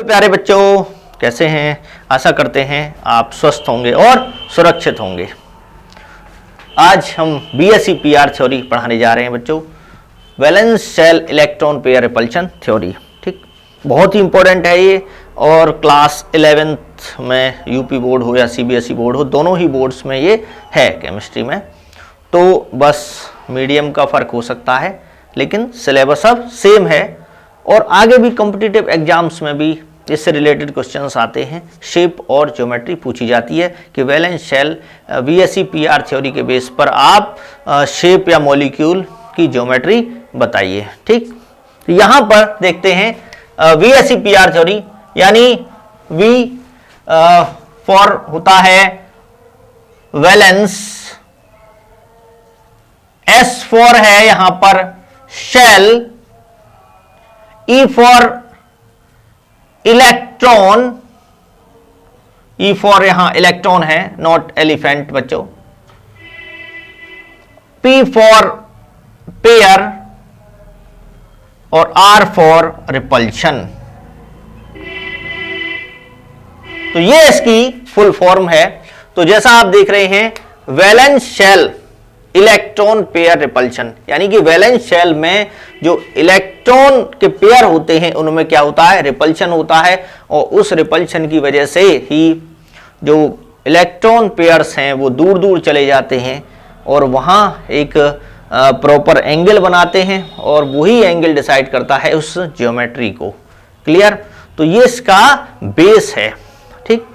प्यारे बच्चों, कैसे हैं? आशा करते हैं आप स्वस्थ होंगे और सुरक्षित होंगे। आज हम बीएससी पीआर थ्योरी पढ़ाने जा रहे हैं बच्चों। Valence shell electron pair repulsion theory. ठीक, बहुत ही इंपॉर्टेंट है ये, और क्लास 11th में यूपी बोर्ड हो या सीबीएसई बोर्ड हो, दोनों ही बोर्ड्स में ये है केमिस्ट्री में। तो बस मीडियम का फ़र्क हो सकता है, लेकिन सिलेबस अब सेम है। और आगे भी कॉम्पिटिटिव एग्जाम्स में भी इससे रिलेटेड क्वेश्चंस आते हैं। शेप और ज्योमेट्री पूछी जाती है कि valence shell VSEPR theory के बेस पर आप शेप या मॉलिक्यूल की ज्योमेट्री बताइए। ठीक, तो यहाँ पर देखते हैं बीएससी पीआर थ्योरी, यानी वी फॉर होता है वैलेंस, एस फॉर है यहां पर shell, E for electron, E for यहां इलेक्ट्रॉन है, नॉट एलिफेंट बच्चों, पी फॉर पेयर और आर फॉर रिपल्शन। तो ये इसकी फुल फॉर्म है। तो जैसा आप देख रहे हैं, valence shell electron pair repulsion, यानी कि वैलेंस शेल में जो इलेक्ट्रॉन के पेयर होते हैं उनमें क्या होता है? रिपल्शन होता है। और उस रिपल्शन की वजह से ही जो इलेक्ट्रॉन पेयर्स हैं वो दूर दूर चले जाते हैं और वहां एक प्रॉपर एंगल बनाते हैं, और वही एंगल डिसाइड करता है उस ज्योमेट्री को। क्लियर? तो ये इसका बेस है। ठीक,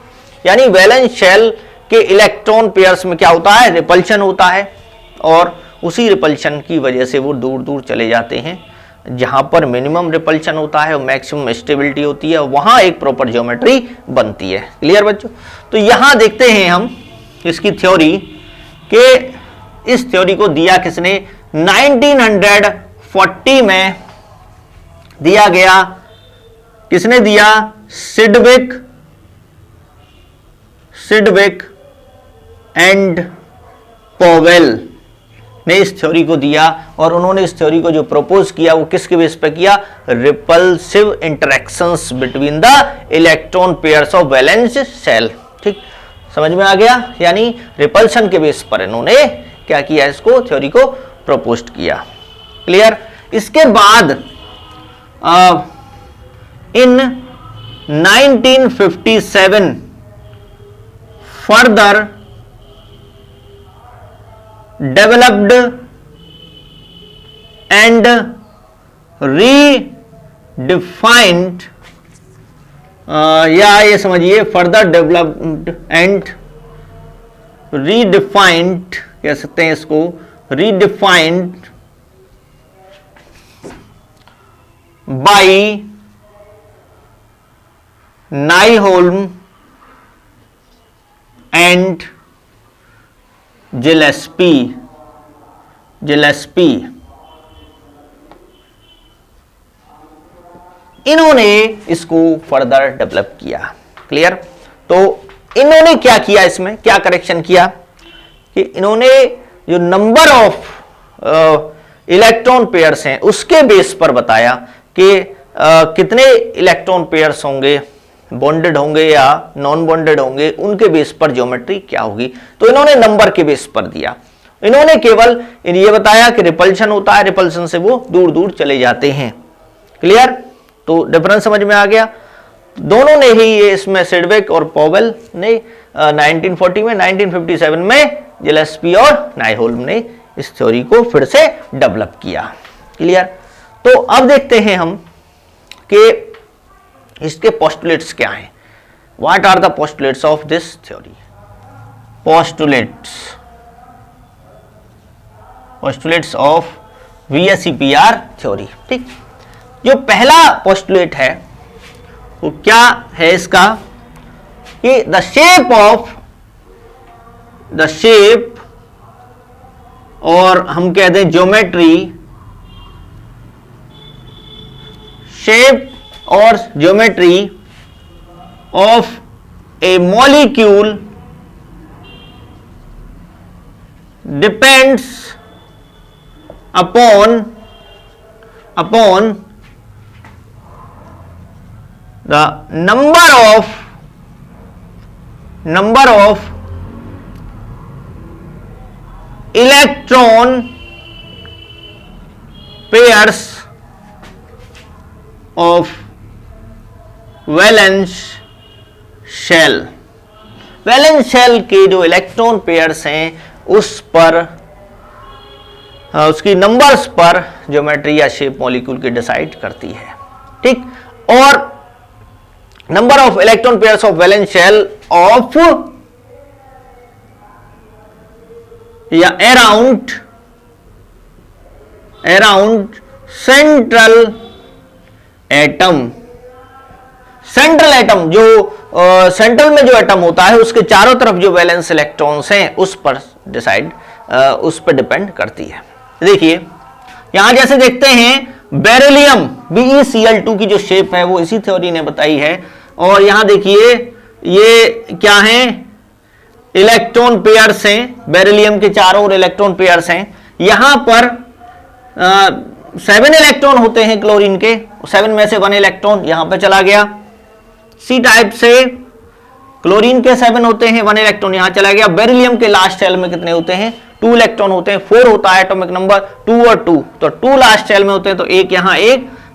यानी वैलेंस शेल के इलेक्ट्रॉन पेयर्स में क्या होता है? रिपल्शन होता है, और उसी रिपल्शन की वजह से वो दूर दूर चले जाते हैं। जहां पर मिनिमम रिपल्शन होता है और मैक्सिमम स्टेबिलिटी होती है, वहां एक प्रॉपर ज्योमेट्री बनती है। क्लियर बच्चों? तो यहां देखते हैं हम इसकी थ्योरी के, इस थ्योरी को दिया किसने? 1940 में दिया गया। किसने दिया? सिडविक एंड पॉवेल ने इस थ्योरी को दिया। और उन्होंने इस थ्योरी को जो प्रपोज किया वो किसके बेस पर किया? Repulsive interactions between the electron pairs of valence shell. ठीक, समझ में आ गया? यानी रिपल्शन के बेस पर इन्होंने क्या किया? इसको थ्योरी को प्रपोज किया। क्लियर? इसके बाद इन 1957 फर्दर developed and redefined, या ये समझिए फर्दर डेवलप्ड एंड रीडिफाइंड कह सकते हैं इसको, रीडिफाइंड बाय नाइहोल्म एंड जिलेस्पी, इन्होंने इसको फर्दर डेवलप किया। क्लियर? तो इन्होंने क्या किया, इसमें क्या करेक्शन किया कि इन्होंने जो नंबर ऑफ इलेक्ट्रॉन पेयर्स हैं उसके बेस पर बताया कि कितने इलेक्ट्रॉन पेयर्स होंगे, बॉन्डेड होंगे या नॉन बॉन्डेड होंगे, उनके बेस पर ज्योमेट्री क्या होगी। तो इन्होंने नंबर के बेस पर दिया। इन्होंने केवल ये बताया कि रिपल्शन होता है, रिपल्शन से वो दूर दूर चले जाते हैं। क्लियर? तो डिफरेंस समझ में आ गया। दोनों ने ही ये इसमें सिडविक और पॉवेल ने 1940 में, 1957 में जिलेस्पी और नाइहोल्म ने इस थ्योरी को फिर से डेवलप किया। क्लियर? तो अब देखते हैं हम कि इसके पोस्टुलेट्स क्या हैं। What are the postulates of this theory? Postulates of VSEPR theory. ठीक, जो पहला पोस्टुलेट है वो क्या है इसका कि द शेप और हम कहते हैं ज्योमेट्री, शेप और geometry of a molecule depends upon the number of electron pairs of valence shell. Valence shell के जो इलेक्ट्रॉन पेयर्स हैं उस पर उसकी नंबर्स पर ज्योमेट्री या शेप मॉलिक्यूल की डिसाइड करती है। ठीक, और number of electron pairs of valence shell of या around central atom. Central atom जो सेंट्रल में जो एटम होता है उसके चारों तरफ जो वैलेंस इलेक्ट्रॉन्स हैं उस पर डिपेंड करती है। देखिए यहां जैसे देखते हैं बेरिलियम BeCl2 की जो शेप है वो इसी थ्योरी ने बताई है। और यहां देखिए ये क्या है, इलेक्ट्रॉन पेयर्स हैं, बेरिलियम के चारों ओर इलेक्ट्रॉन पेयर्स हैं। यहां पर 7 इलेक्ट्रॉन होते हैं क्लोरीन के, 7 में से 1 इलेक्ट्रॉन यहां पर चला गया। सी टाइप से क्लोरीन के 7 होते हैं, 1 इलेक्ट्रॉन यहां चला गया। बेरिलियम के लास्ट शेल में कितने होते हैं, 2 इलेक्ट्रॉन होते हैं, 4 होता है एटॉमिक नंबर, 2 और 2, तो 2 लास्ट शेल में होते हैं, तो एक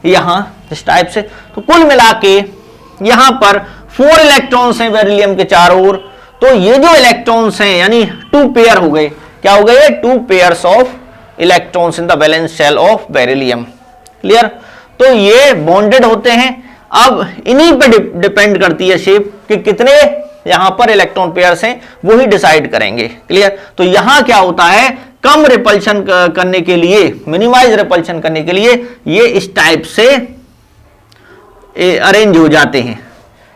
यहां इस टाइप से। तो कुल मिला के यहां पर 4 इलेक्ट्रॉन्स हैं बेरिलियम के चारों ओर। तो ये जो इलेक्ट्रॉन्स हैं यानी 2 पेयर हो गए, क्या हो गए, 2 pairs of electrons in the valence shell of beryllium. Clear, तो ये बॉन्डेड होते हैं। अब इन्हीं पे डिपेंड करती है शेप कि कितने यहां पर इलेक्ट्रॉन पेयर्स हैं, वो ही डिसाइड करेंगे। क्लियर, तो यहां क्या होता है, कम रिपल्शन करने के लिए, मिनिमाइज रिपल्शन करने के लिए ये इस टाइप से अरेंज हो जाते हैं।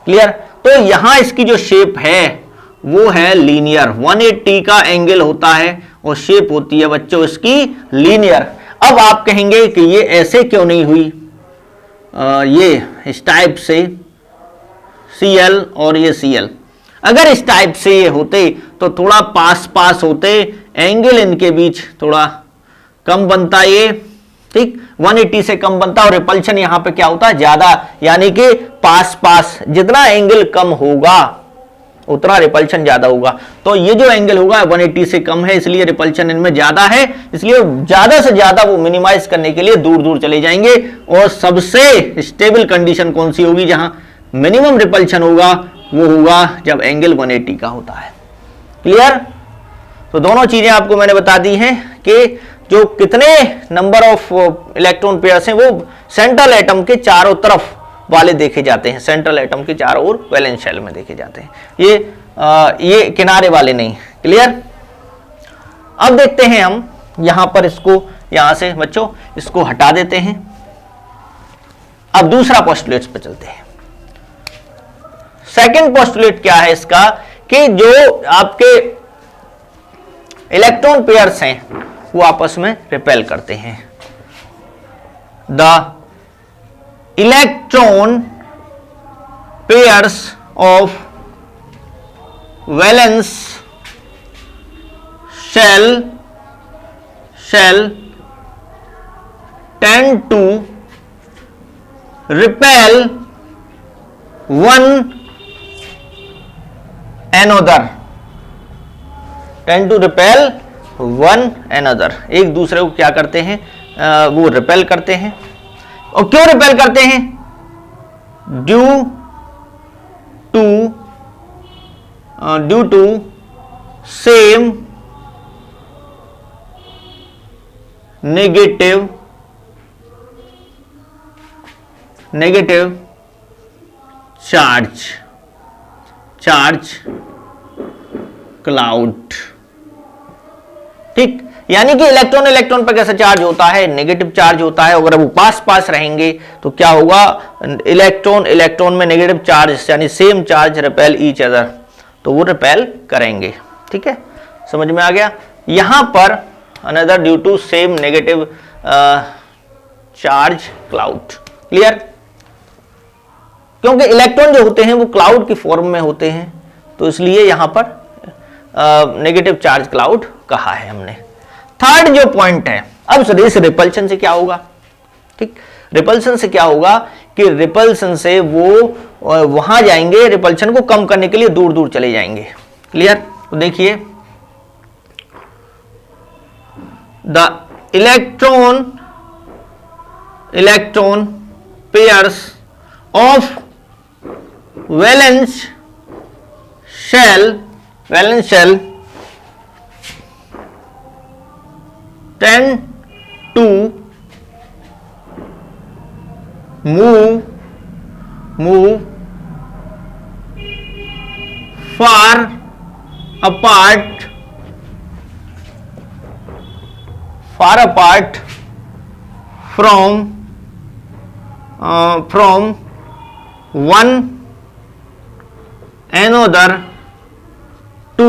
क्लियर, तो यहां इसकी जो शेप है वो है लीनियर, 180 का एंगल होता है और शेप होती है बच्चों इसकी लीनियर। अब आप कहेंगे कि ये ऐसे क्यों नहीं हुई, ये इस टाइप से Cl और ये Cl, अगर इस टाइप से ये होते तो थोड़ा पास होते, एंगल इनके बीच थोड़ा कम बनता ये, ठीक, 180 से कम बनता और रिपल्शन यहां पे क्या होता है, ज्यादा, यानी कि पास जितना एंगल कम होगा उतना रिपल्शन ज्यादा होगा। तो ये जो एंगल होगा 180 से कम है, इसलिए रिपल्शन इनमें ज्यादा है, इसलिए ज्यादा से ज्यादा वो मिनिमाइज करने के लिए दूर चले जाएंगे। और सबसे स्टेबल कंडीशन कौन सी होगी, जहां मिनिमम रिपल्शन होगा वो होगा जब एंगल 180 का होता है। क्लियर, तो दोनों चीजें आपको मैंने बता दी हैं कि जो कितने नंबर ऑफ इलेक्ट्रॉन पेयर्स हैं वो सेंट्रल एटम के चारों तरफ वाले देखे जाते हैं, सेंट्रल एटम के चारों ओर वैलेंस शेल में देखे जाते हैं, ये किनारे वाले नहीं। क्लियर, अब देखते हैं हम यहां पर इसको, यहां से बच्चों इसको हटा देते हैं। अब दूसरा पोस्टुलेट पे चलते हैं। सेकंड पोस्टुलेट क्या है इसका, कि जो आपके इलेक्ट्रॉन पेयर्स हैं वो आपस में रिपेल करते हैं। The electron pairs of valence shell tend to repel one another, एक दूसरे को क्या करते हैं, वो रिपेल करते हैं। और क्यों रिपेल करते हैं, due to same negative charge cloud. ठीक, यानी कि इलेक्ट्रॉन पर कैसा चार्ज होता है, नेगेटिव चार्ज होता है। अगर वो पास रहेंगे तो क्या होगा, इलेक्ट्रॉन में नेगेटिव चार्ज यानी same charge repel each other, तो वो रिपेल करेंगे। ठीक है, समझ में आ गया। यहां पर another due to same negative charge cloud. Clear, क्योंकि इलेक्ट्रॉन जो होते हैं वो क्लाउड की फॉर्म में होते हैं, तो इसलिए यहां पर नेगेटिव चार्ज क्लाउड कहा है हमने। थर्ड जो पॉइंट है, अब इस रिपल्शन से क्या होगा, ठीक, रिपल्शन से क्या होगा कि रिपल्शन से वो वहां जाएंगे, रिपल्शन को कम करने के लिए दूर दूर चले जाएंगे। क्लियर? तो देखिए, the electron pairs of valence shell tend to move far apart from one another to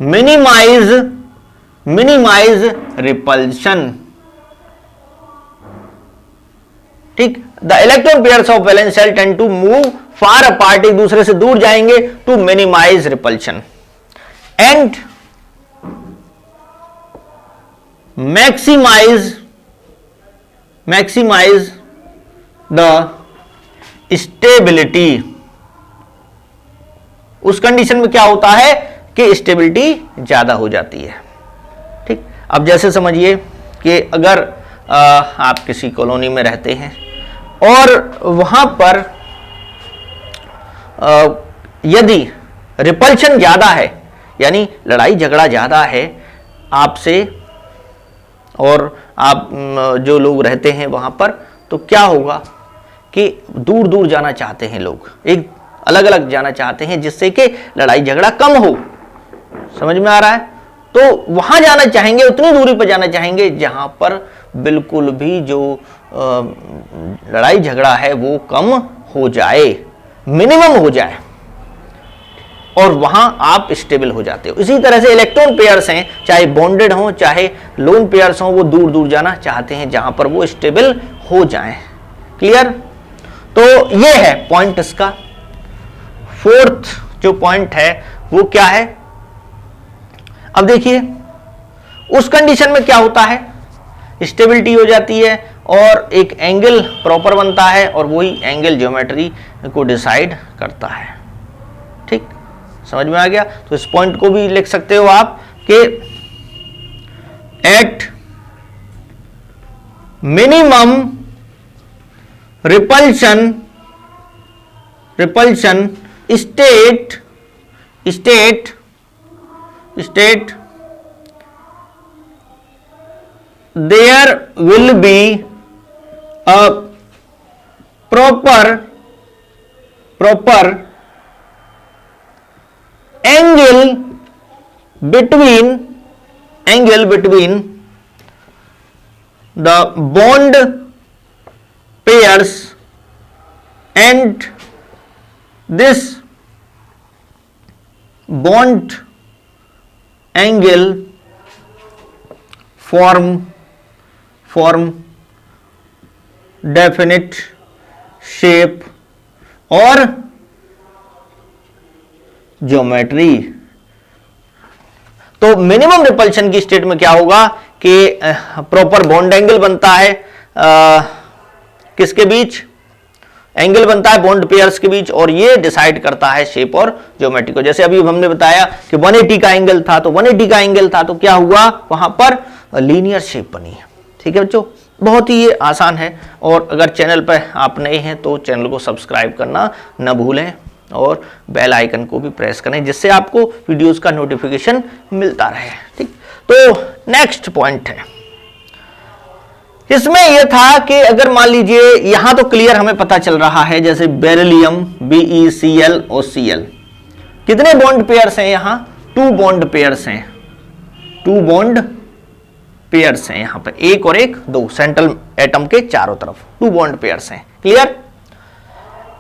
minimize repulsion। ठीक, the electron pairs of valence shell tend to move far apart, एक दूसरे से दूर जाएंगे, to minimize repulsion and maximize the stability. उस condition में क्या होता है कि स्टेबिलिटी ज्यादा हो जाती है। ठीक, अब जैसे समझिए कि अगर आप किसी कॉलोनी में रहते हैं और वहां पर यदि रिपल्शन ज्यादा है, यानी लड़ाई झगड़ा ज्यादा है आपसे और आप जो लोग रहते हैं वहां पर, तो क्या होगा कि दूर दूर जाना चाहते हैं लोग, एक अलग अलग जाना चाहते हैं जिससे कि लड़ाई झगड़ा कम हो। समझ में आ रहा है? तो वहां जाना चाहेंगे, उतनी दूरी पर जाना चाहेंगे जहां पर बिल्कुल भी जो लड़ाई झगड़ा है वो कम हो जाए, मिनिमम हो जाए, और वहां आप स्टेबल हो जाते हो। इसी तरह से इलेक्ट्रॉन पेयर्स हैं, चाहे बॉन्डेड हों चाहे लोन पेयर्स हों, वो दूर दूर जाना चाहते हैं जहां पर वो स्टेबल हो जाएं। क्लियर? तो ये है पॉइंट इसका। फोर्थ जो पॉइंट है वो क्या है? अब देखिए, उस कंडीशन में क्या होता है, स्टेबिलिटी हो जाती है और एक एंगल प्रॉपर बनता है और वही एंगल ज्योमेट्री को डिसाइड करता है। ठीक, समझ में आ गया? तो इस पॉइंट को भी लिख सकते हो आप कि at minimum repulsion state there will be a proper angle between the bond pairs, and this bond angle form definite shape और ज्योमेट्री। तो मिनिमम रिपल्शन की स्टेट में क्या होगा कि प्रॉपर बॉन्ड एंगल बनता है, किसके बीच एंगल बनता है, बॉन्ड पेयर्स के बीच, और ये डिसाइड करता है शेप और ज्योमेट्री को। जैसे अभी हमने बताया कि 180 का एंगल था, तो 180 का एंगल था तो क्या हुआ, वहां पर लीनियर शेप बनी है। ठीक है बच्चों, बहुत ही ये आसान है। और अगर चैनल पर आप नए हैं तो चैनल को सब्सक्राइब करना न भूलें और बेल आइकन को भी प्रेस करें, जिससे आपको वीडियोस का नोटिफिकेशन मिलता रहे। ठीक, तो नेक्स्ट पॉइंट है, इसमें यह था कि अगर मान लीजिए यहां तो क्लियर हमें पता चल रहा है, जैसे बेरिलियम BeCl और Cl, कितने बॉन्ड पेयर्स हैं यहां, 2 बॉन्ड पेयर्स हैं, 2 बॉन्ड पेयर्स हैं यहां पर, एक और एक, 2 सेंट्रल एटम के चारों तरफ 2 बॉन्ड पेयर्स हैं। क्लियर?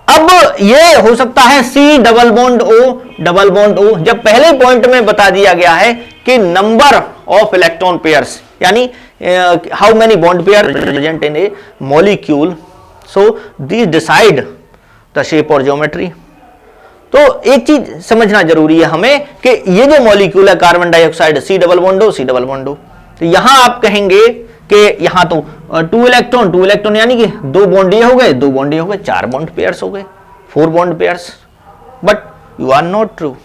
अब ये हो सकता है C डबल बॉन्ड O, जब पहले पॉइंट में बता दिया गया है कि नंबर ऑफ इलेक्ट्रॉन पेयर्स, यानी how many bond pair present in A molecule, so this decide the shape और ज्योमेट्री। तो एक चीज समझना जरूरी है हमें कि ये जो मॉलिक्यूल है carbon dioxide, C double bond O, तो यहां आप कहेंगे कि यहां तो 2 इलेक्ट्रॉन यानी कि 2 बॉन्ड ये हो गए, 2 बॉन्ड ये हो गए, 4 बॉन्ड पेयर्स हो गए, 4 bond pairs. But you are not true,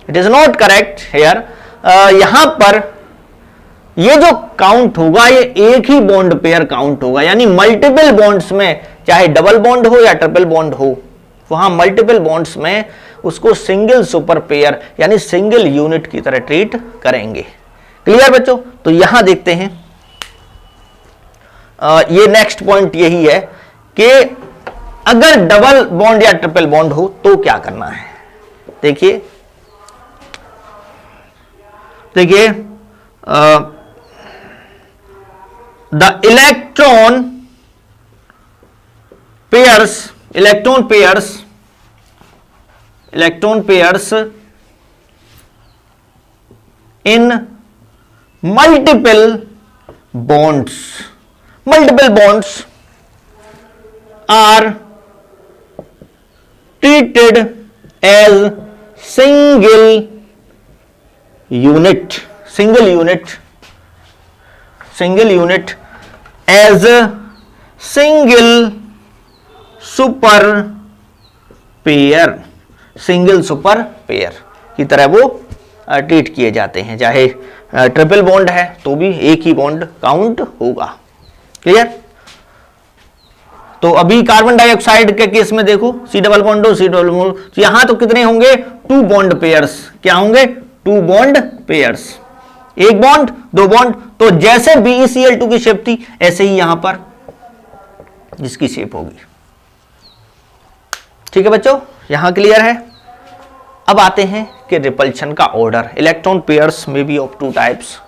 it is not correct here. यहां पर ये जो काउंट होगा ये एक ही बॉन्ड पेयर काउंट होगा, यानी मल्टीपल बॉन्ड्स में, चाहे डबल बॉन्ड हो या ट्रिपल बॉन्ड हो, वहां मल्टीपल बॉन्ड्स में उसको सिंगल सुपर पेयर यानी सिंगल यूनिट की तरह ट्रीट करेंगे। क्लियर बच्चों? तो यहां देखते हैं, ये नेक्स्ट पॉइंट यही है कि अगर डबल बॉन्ड या ट्रिपल बॉन्ड हो तो क्या करना है। देखिए the electron pairs in multiple bonds are treated as single unit as a single super pair की तरह वो ट्रीट किए जाते हैं। चाहे ट्रिपल बॉन्ड है तो भी एक ही बॉन्ड काउंट होगा। क्लियर? तो अभी कार्बन डाइऑक्साइड के केस में देखो, C डबल बॉन्ड हो, C डबल बॉन्ड, तो यहां तो कितने होंगे? 2 बॉन्ड पेयर्स। क्या होंगे? 2 बॉन्ड पेयर्स, 1 बॉन्ड 2 बॉन्ड। तो जैसे BeCl2 की शेप थी ऐसे ही यहां पर जिसकी शेप होगी। ठीक है बच्चों, यहां क्लियर है? अब आते हैं कि रिपल्शन का ऑर्डर। इलेक्ट्रॉन पेयर्स में भी of 2 types,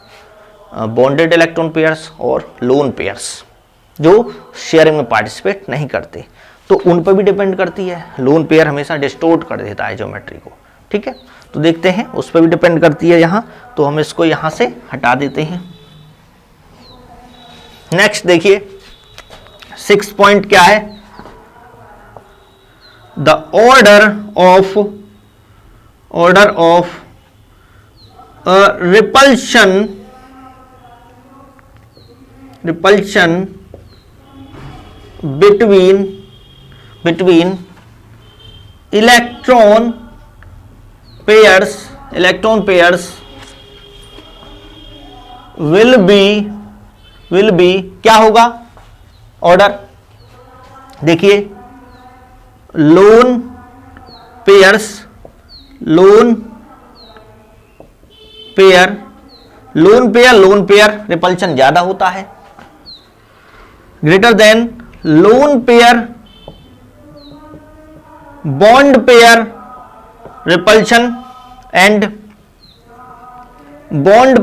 bonded electron pairs और लोन पेयर्स, जो शेयरिंग में पार्टिसिपेट नहीं करते, तो उन पर भी डिपेंड करती है। लोन पेयर हमेशा डिस्टोर्ट कर देता है ज्योमेट्री को। ठीक है, तो देखते हैं, उस पर भी डिपेंड करती है यहां, तो हम इसको यहां से हटा देते हैं। नेक्स्ट देखिए 6 पॉइंट क्या है? The order of repulsion between electron pairs will be क्या होगा ऑर्डर? देखिए लोन पेयर रिपल्शन ज्यादा होता है, greater than lone pair bond pair repulsion and bond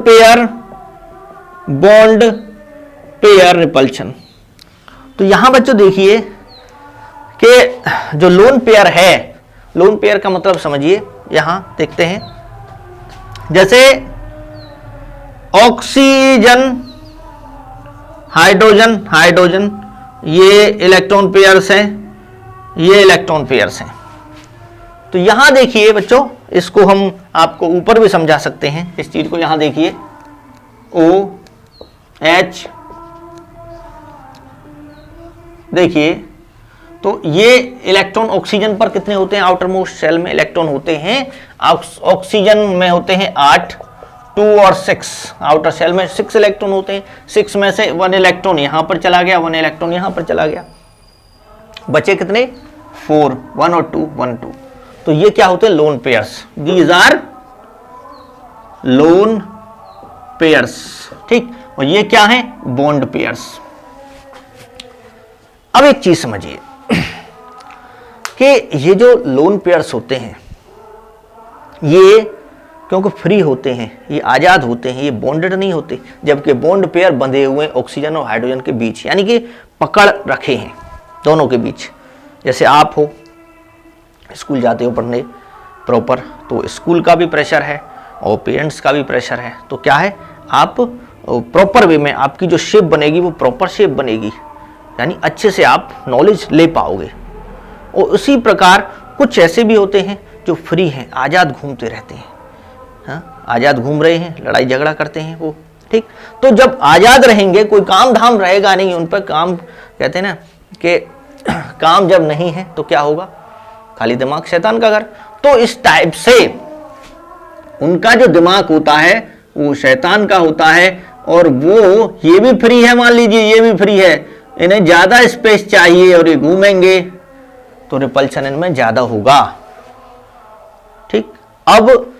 pair repulsion. तो यहां बच्चों देखिए कि जो लोन पेयर है, लोन पेयर का मतलब समझिए, यहां देखते हैं जैसे ऑक्सीजन हाइड्रोजन ये इलेक्ट्रॉन पेयर्स हैं, ये इलेक्ट्रॉन पेयर्स हैं। तो यहां देखिए बच्चों, इसको हम आपको ऊपर भी समझा सकते हैं इस चीज को। यहां देखिए OH, देखिए तो ये इलेक्ट्रॉन ऑक्सीजन पर कितने होते हैं? आउटर मोस्ट शेल में इलेक्ट्रॉन होते हैं, ऑक्सीजन में होते हैं 8, 2 और 6, आउटर शेल में 6 इलेक्ट्रॉन होते हैं। 6 में से 1 इलेक्ट्रॉन यहां पर चला गया, 1 इलेक्ट्रॉन यहां पर चला गया, बचे कितने? 4, 1 और 2, 1 2। तो ये क्या होते हैं? Lone pairs. These are lone pairs. ठीक, और ये क्या है? Bond pairs. अब एक चीज समझिए कि ये जो लोन पेयर्स होते हैं ये क्योंकि फ्री होते हैं, ये आजाद होते हैं, ये बॉन्डेड नहीं होते, जबकि बॉन्ड पेयर बंधे हुए ऑक्सीजन और हाइड्रोजन के बीच, यानी कि पकड़ रखे हैं दोनों के बीच। जैसे आप हो, स्कूल जाते हो पढ़ने प्रॉपर, तो स्कूल का भी प्रेशर है और पेरेंट्स का भी प्रेशर है, तो क्या है, आप प्रॉपर वे में आपकी जो शेप बनेगी वो प्रॉपर शेप बनेगी, यानी अच्छे से आप नॉलेज ले पाओगे। और उसी प्रकार कुछ ऐसे भी होते हैं जो फ्री हैं, आज़ाद घूमते रहते हैं, हाँ, आज़ाद घूम रहे हैं, लड़ाई झगड़ा करते हैं, वो ठीक। तो जब आजाद रहेंगे, कोई काम धाम रहेगा नहीं उन पर, काम कहते हैं ना कि काम जब नहीं है तो क्या होगा, खाली दिमाग शैतान का घर। तो इस टाइप से उनका जो दिमाग होता है वो शैतान का होता है, और वो ये भी फ्री है, मान लीजिए ये भी फ्री है, इन्हें ज्यादा स्पेस चाहिए और ये घूमेंगे तो रिपल्शन इनमें ज्यादा होगा। ठीक। अब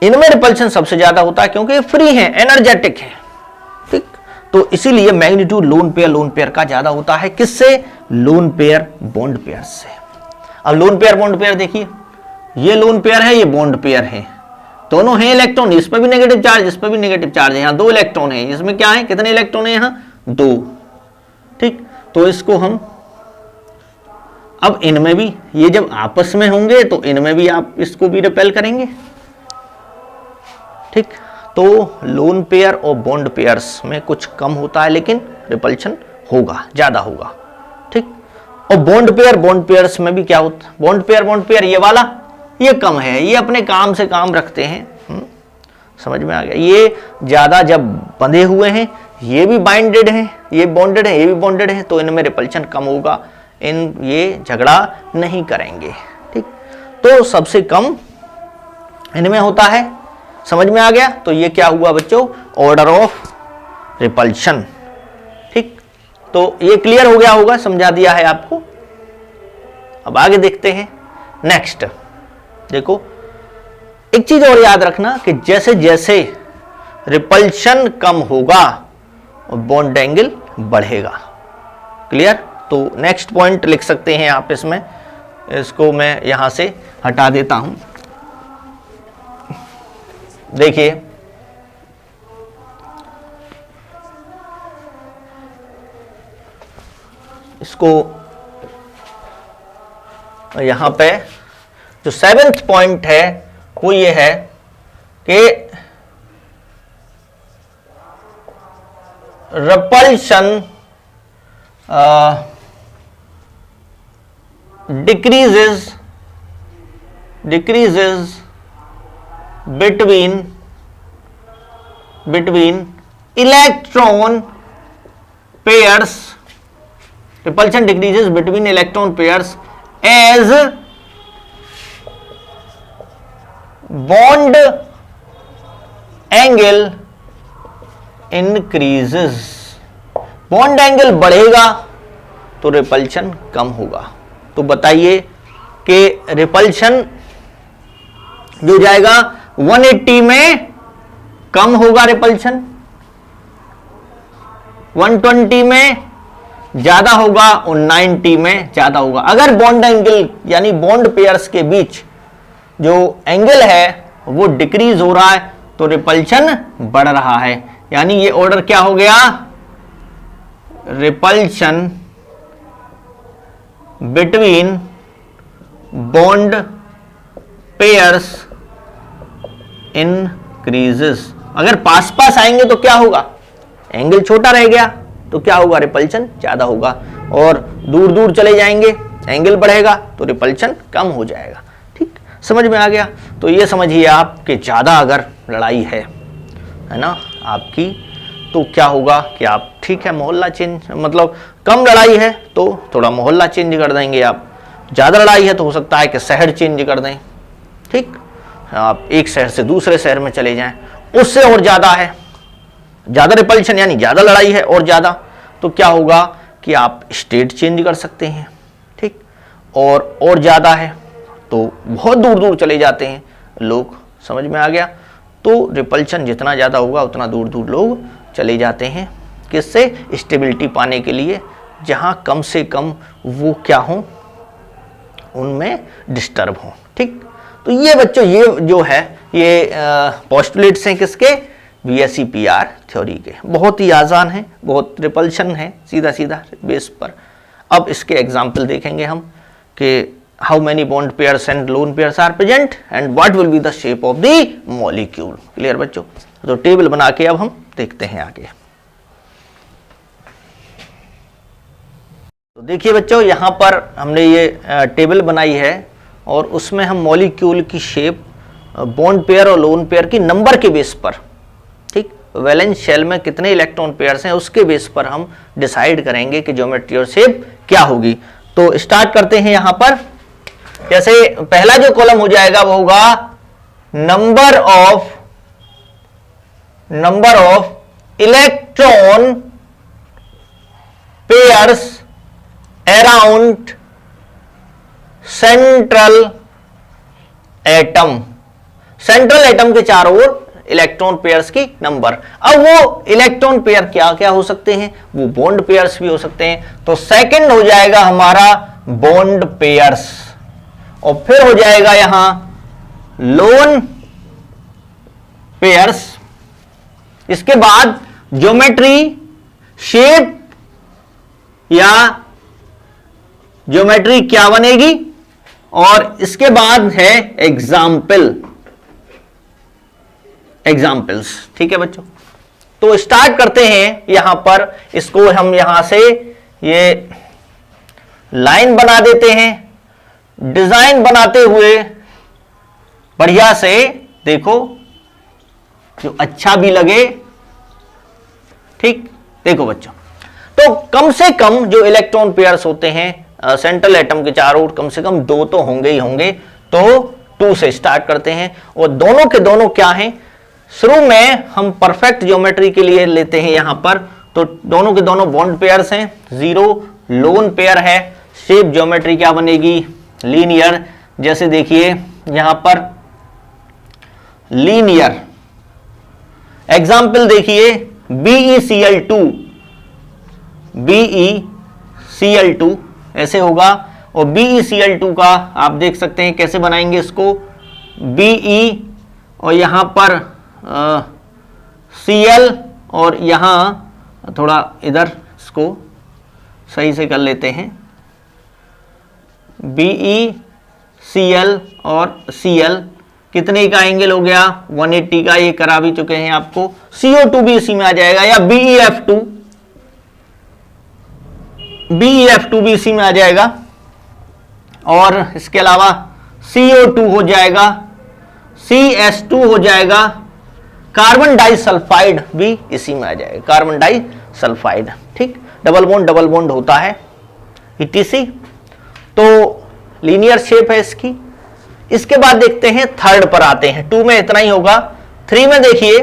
इनमें रिपल्शन सबसे ज्यादा होता है क्योंकि फ्री है, एनर्जेटिक है। ठीक। तो इसीलिए मैग्नीट्यूड लोन पेयर का ज्यादा होता है। किससे? लोन पेयर बॉन्ड पेयर से। अब लोन पेयर बॉन्ड पेयर देखिए, ये लोन पेयर है, ये बॉन्ड पेयर है, दोनों हैं इलेक्ट्रॉन, इस पर भी नेगेटिव चार्ज, इस पर भी नेगेटिव चार्ज है। यहां 2 इलेक्ट्रॉन है, इसमें क्या है, कितने इलेक्ट्रॉन है यहां, 2। ठीक। तो इसको हम, अब इनमें भी ये जब आपस में होंगे तो इनमें भी आप इसको भी रिपेल करेंगे। ठीक। तो लोन पेयर और बॉन्ड पेयर्स में कुछ कम होता है लेकिन रिपल्शन होगा, ज्यादा होगा। ठीक। और बॉन्ड पेयर्स में भी क्या होता है, बॉन्ड पेयर ये वाला ये कम है, ये अपने काम से काम रखते हैं। समझ में आ गया। ये ज्यादा जब बंधे हुए हैं, ये भी बाइंडेड हैं, ये बॉन्डेड है, ये भी बॉन्डेड है, तो इनमें रिपल्शन कम होगा, ये झगड़ा नहीं करेंगे। ठीक। तो सबसे कम इनमें होता है। समझ में आ गया। तो ये क्या हुआ बच्चों, ऑर्डर ऑफ रिपल्शन। ठीक। तो ये क्लियर हो गया होगा, समझा दिया है आपको। अब आगे देखते हैं नेक्स्ट। देखो एक चीज और याद रखना कि जैसे जैसे रिपल्शन कम होगा बॉन्ड एंगल बढ़ेगा। क्लियर। तो नेक्स्ट पॉइंट लिख सकते हैं आप इसमें, इसको मैं यहां से हटा देता हूं। देखिए इसको यहां पे जो 7th पॉइंट है वो ये है कि repulsion decreases between electron pairs. Repulsion decreases between electron pairs as bond angle increases. Bond angle बढ़ेगा तो रिपल्शन कम होगा। तो बताइए कि रिपल्शन जो जाएगा 180 में कम होगा, रिपल्शन 120 में ज्यादा होगा और 90 में ज्यादा होगा। अगर बॉन्ड एंगल यानी बॉन्ड पेयर्स के बीच जो एंगल है वो डिक्रीज हो रहा है तो रिपल्शन बढ़ रहा है। यानी ये ऑर्डर क्या हो गया, repulsion between bond pairs increases. अगर पास पास आएंगे तो क्या होगा, एंगल छोटा रह गया तो क्या होगा, रिपल्शन ज्यादा होगा, और दूर दूर चले जाएंगे एंगल बढ़ेगा तो रिपल्शन कम हो जाएगा। ठीक, समझ में आ गया। तो ये समझिए आप कि ज्यादा अगर लड़ाई है ना आपकी, तो क्या होगा कि आप ठीक है मोहल्ला चेंज, मतलब कम लड़ाई है तो थोड़ा मोहल्ला चेंज कर देंगे आप, ज्यादा लड़ाई है तो हो सकता है कि शहर चेंज कर दें। ठीक, आप एक शहर से दूसरे शहर में चले जाएं। उससे और ज्यादा है, ज्यादा रिपल्शन यानी ज्यादा लड़ाई है और ज्यादा, तो क्या होगा कि आप स्टेट चेंज कर सकते हैं। ठीक, और ज्यादा है तो बहुत दूर दूर चले जाते हैं लोग। समझ में आ गया। तो रिपल्शन जितना ज्यादा होगा उतना दूर दूर लोग चले जाते हैं, किससे, स्टेबिलिटी पाने के लिए, जहां कम से कम वो क्या हो, उनमें डिस्टर्ब हो। ठीक, तो ये बच्चों ये जो है ये पोस्टुलेट्स हैं किसके, VSEPR थ्योरी के। बहुत ही आसान है, बहुत रिपल्शन है सीधा सीधा बेस पर। अब इसके एग्जाम्पल देखेंगे हम कि how many bond pairs and lone pairs are present and what will be the shape of the molecule. Clear बच्चों। तो टेबल बना के अब हम देखते हैं आगे। तो देखिए बच्चों यहां पर हमने ये टेबल बनाई है और उसमें हम मॉलिक्यूल की शेप बॉन्ड पेयर और लोन पेयर की नंबर के बेस पर, ठीक, वैलेंस शेल में कितने इलेक्ट्रॉन पेयर्स हैं उसके बेस पर हम डिसाइड करेंगे कि ज्योमेट्री और शेप क्या होगी। तो स्टार्ट करते हैं यहां पर। जैसे पहला जो कॉलम हो जाएगा वो होगा number of electron pairs around central atom के चारों ओर इलेक्ट्रॉन पेयर्स की नंबर। अब वो इलेक्ट्रॉन पेयर क्या क्या हो सकते हैं, वो बॉन्ड पेयर्स भी हो सकते हैं। तो सेकंड हो जाएगा हमारा बॉन्ड पेयर्स, और फिर हो जाएगा यहां लोन पेयर्स। इसके बाद ज्योमेट्री शेप या ज्योमेट्री क्या बनेगी, और इसके बाद है एग्जाम्पल्स। ठीक है बच्चों, तो स्टार्ट करते हैं यहां पर। इसको हम यहां से ये लाइन बना देते हैं, डिजाइन बनाते हुए बढ़िया से, देखो जो अच्छा भी लगे। ठीक, देखो बच्चों, तो कम से कम जो इलेक्ट्रॉन पेयर्स होते हैं सेंट्रल एटम के चारों ओर कम से कम 2 तो होंगे ही होंगे। तो 2 से स्टार्ट करते हैं, और दोनों के दोनों क्या हैं, शुरू में हम परफेक्ट ज्योमेट्री के लिए लेते हैं यहां पर। तो दोनों के दोनों बॉन्ड पेयर्स हैं, 0 लोन पेयर है। शेप ज्योमेट्री क्या बनेगी, लीनियर। जैसे देखिए यहां पर लीनियर एग्जाम्पल देखिए, BeCl2 ऐसे होगा। और BeCl2 का आप देख सकते हैं कैसे बनाएंगे इसको, Be और यहां पर Cl, और यहां थोड़ा इधर इसको सही से कर लेते हैं, BeCl और Cl कितने का एंगल हो गया, 180 का, ये करा भी चुके हैं आपको। CO2 भी इसी में आ जाएगा, या BeF2 भी इसी में आ जाएगा। और इसके अलावा CO2 हो जाएगा, CS2 हो जाएगा, कार्बन डाइसल्फाइड भी इसी में आ जाएगा, कार्बन डाइसल्फाइड। ठीक, डबल बॉन्ड होता है ETC। तो लीनियर शेप है इसकी। इसके बाद देखते हैं थर्ड पर आते हैं। 2 में इतना ही होगा। 3 में देखिए,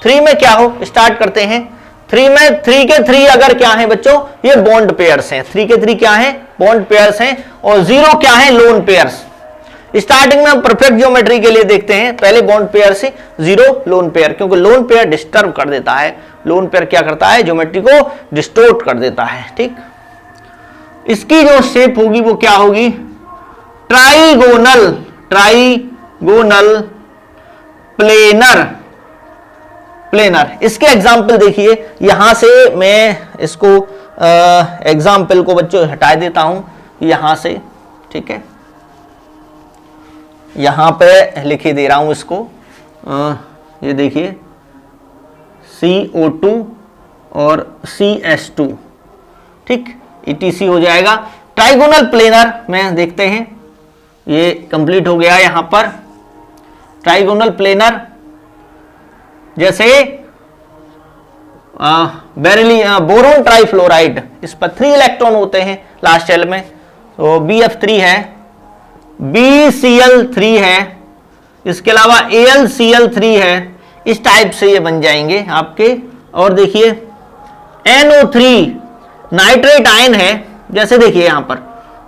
3 में क्या हो, स्टार्ट करते हैं। 3 में 3 के 3 अगर क्या है बच्चों, ये बॉन्ड पेयर्स हैं। 3 के 3 क्या है, बॉन्ड पेयर्स हैं। और 0 क्या है, लोन पेयर्स। स्टार्टिंग में हम परफेक्ट ज्योमेट्री के लिए देखते हैं, पहले बॉन्ड पेयर से 0 लोन पेयर, क्योंकि लोन पेयर डिस्टर्ब कर देता है। लोन पेयर क्या करता है, ज्योमेट्री को डिस्टोर्ट कर देता है। ठीक, इसकी जो शेप होगी वो क्या होगी, ट्राइगोनल प्लेनर। इसके एग्जाम्पल देखिए, यहां से मैं इसको एग्जाम्पल को बच्चों हटा देता हूं यहां से। ठीक है, यहां पे लिख ही दे रहा हूं इसको। ये देखिए CO2 और CS2। ठीक, ETC हो जाएगा। ट्राइगोनल प्लेनर में देखते हैं, ये कंप्लीट हो गया यहां पर। ट्राइगोनल प्लेनर जैसे बोरोन ट्राइफ्लोराइड, इस पर 3 इलेक्ट्रॉन होते हैं लास्ट शेल में। तो BF3 है, BCl3 है, इसके अलावा AlCl3 है। इस टाइप से ये बन जाएंगे आपके। और देखिए NO3 नाइट्रेट आयन है। जैसे देखिए यहां पर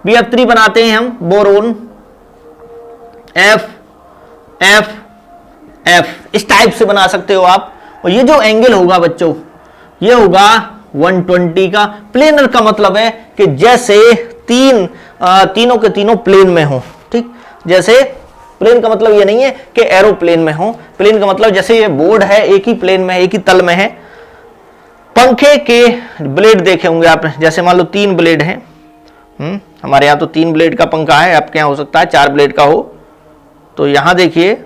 BF3 बनाते हैं हम, बोरोन F, इस टाइप से बना सकते हो आप। और ये जो एंगल होगा बच्चों, ये होगा 120 का। प्लेनर का मतलब है कि जैसे तीनों के तीनों प्लेन में हो। ठीक, जैसे प्लेन का मतलब ये नहीं है कि एरोप्लेन में हो। प्लेन का मतलब जैसे ये बोर्ड है, एक ही प्लेन में, एक ही तल में है। पंखे के ब्लेड देखे होंगे आपने, जैसे मान लो 3 ब्लेड हैं। हमारे यहाँ तो 3 ब्लेड का पंखा है, आपके यहाँ हो सकता है 4 ब्लेड का हो। तो यहां देखिए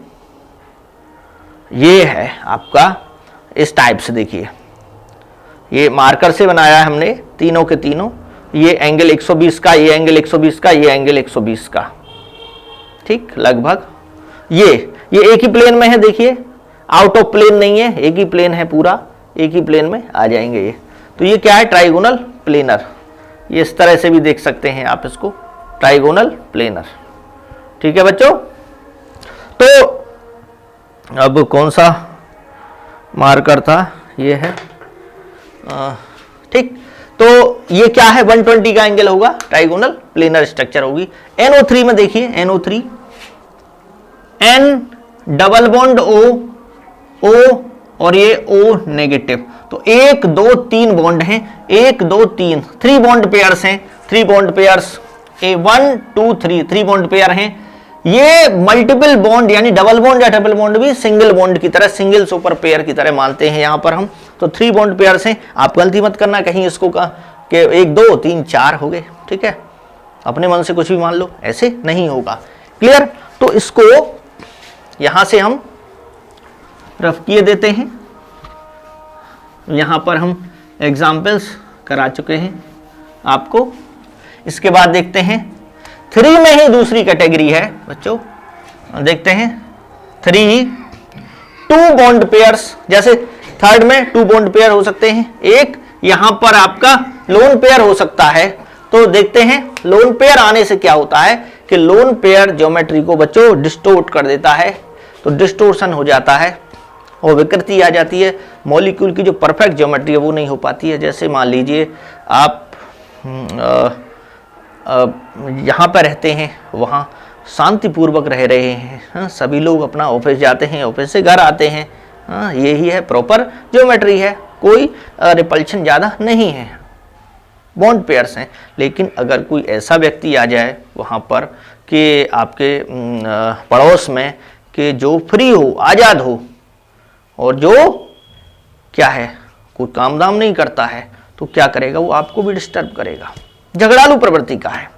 ये है आपका, इस टाइप से देखिए, ये मार्कर से बनाया है हमने तीनों के तीनों। ये एंगल 120 का, ये एंगल 120 का, ये एंगल 120 का। ठीक, लगभग ये एक ही प्लेन में है। देखिए आउट ऑफ प्लेन नहीं है, एक ही प्लेन है पूरा, एक ही प्लेन में आ जाएंगे ये। तो ये क्या है, ट्राइगोनल प्लेनर। ये इस तरह से भी देख सकते हैं आप इसको, ट्राइगोनल प्लेनर। ठीक है बच्चों, तो अब कौन सा मार्कर था, ये है ठीक। तो ये क्या है, 120 का एंगल होगा, ट्राइगोनल प्लेनर स्ट्रक्चर होगी। NO3 में देखिए, NO3 N double bond O और ये O नेगेटिव, तो 1 2 3 बॉन्ड हैं, 1 2 3 3 बॉन्ड पेयर्स हैं, 3 बॉन्ड पेयर्स, 1 2 3 बॉन्ड पेयर हैं। ये मल्टीपल बॉन्ड यानी डबल बॉन्ड या ट्रिपल बॉन्ड भी सिंगल बॉन्ड की तरह, सिंगल सुपर पेयर की तरह मानते हैं यहां पर हम। तो 3 बॉन्ड पेयर्स हैं, आप गलती मत करना कहीं इसको का कि 1 2 3 4 हो गए, ठीक है, अपने मन से कुछ भी मान लो, ऐसे नहीं होगा। क्लियर, तो इसको यहां से हम रफ किए देते हैं। यहां पर हम एग्जाम्पल्स करा चुके हैं आपको। इसके बाद देखते हैं 3 में ही दूसरी कैटेगरी है बच्चों, देखते हैं 3 2 बॉन्ड पेयर्स, जैसे थर्ड में 2 बॉन्ड पेयर हो सकते हैं, एक यहां पर आपका लोन पेयर हो सकता है। तो देखते हैं लोन पेयर आने से क्या होता है कि लोन पेयर ज्योमेट्री को बच्चों डिस्टोर्ट कर देता है, तो डिस्टोर्शन हो जाता है और विकृति आ जाती है, मॉलिक्यूल की जो परफेक्ट ज्योमेट्री है वो नहीं हो पाती है। जैसे मान लीजिए आप यहाँ पर रहते हैं, वहाँ शांतिपूर्वक रह रहे हैं, हाँ, सभी लोग अपना ऑफिस जाते हैं, ऑफिस से घर आते हैं, हाँ, यही है प्रॉपर ज्योमेट्री है, कोई रिपल्शन ज़्यादा नहीं है, बॉन्ड पेयर्स हैं। लेकिन अगर कोई ऐसा व्यक्ति आ जाए वहाँ पर कि आपके पड़ोस में कि जो फ्री हो, आज़ाद हो, और जो क्या है कोई काम दाम नहीं करता है, तो क्या करेगा, वो आपको भी डिस्टर्ब करेगा, झगड़ालू प्रवृत्ति का है,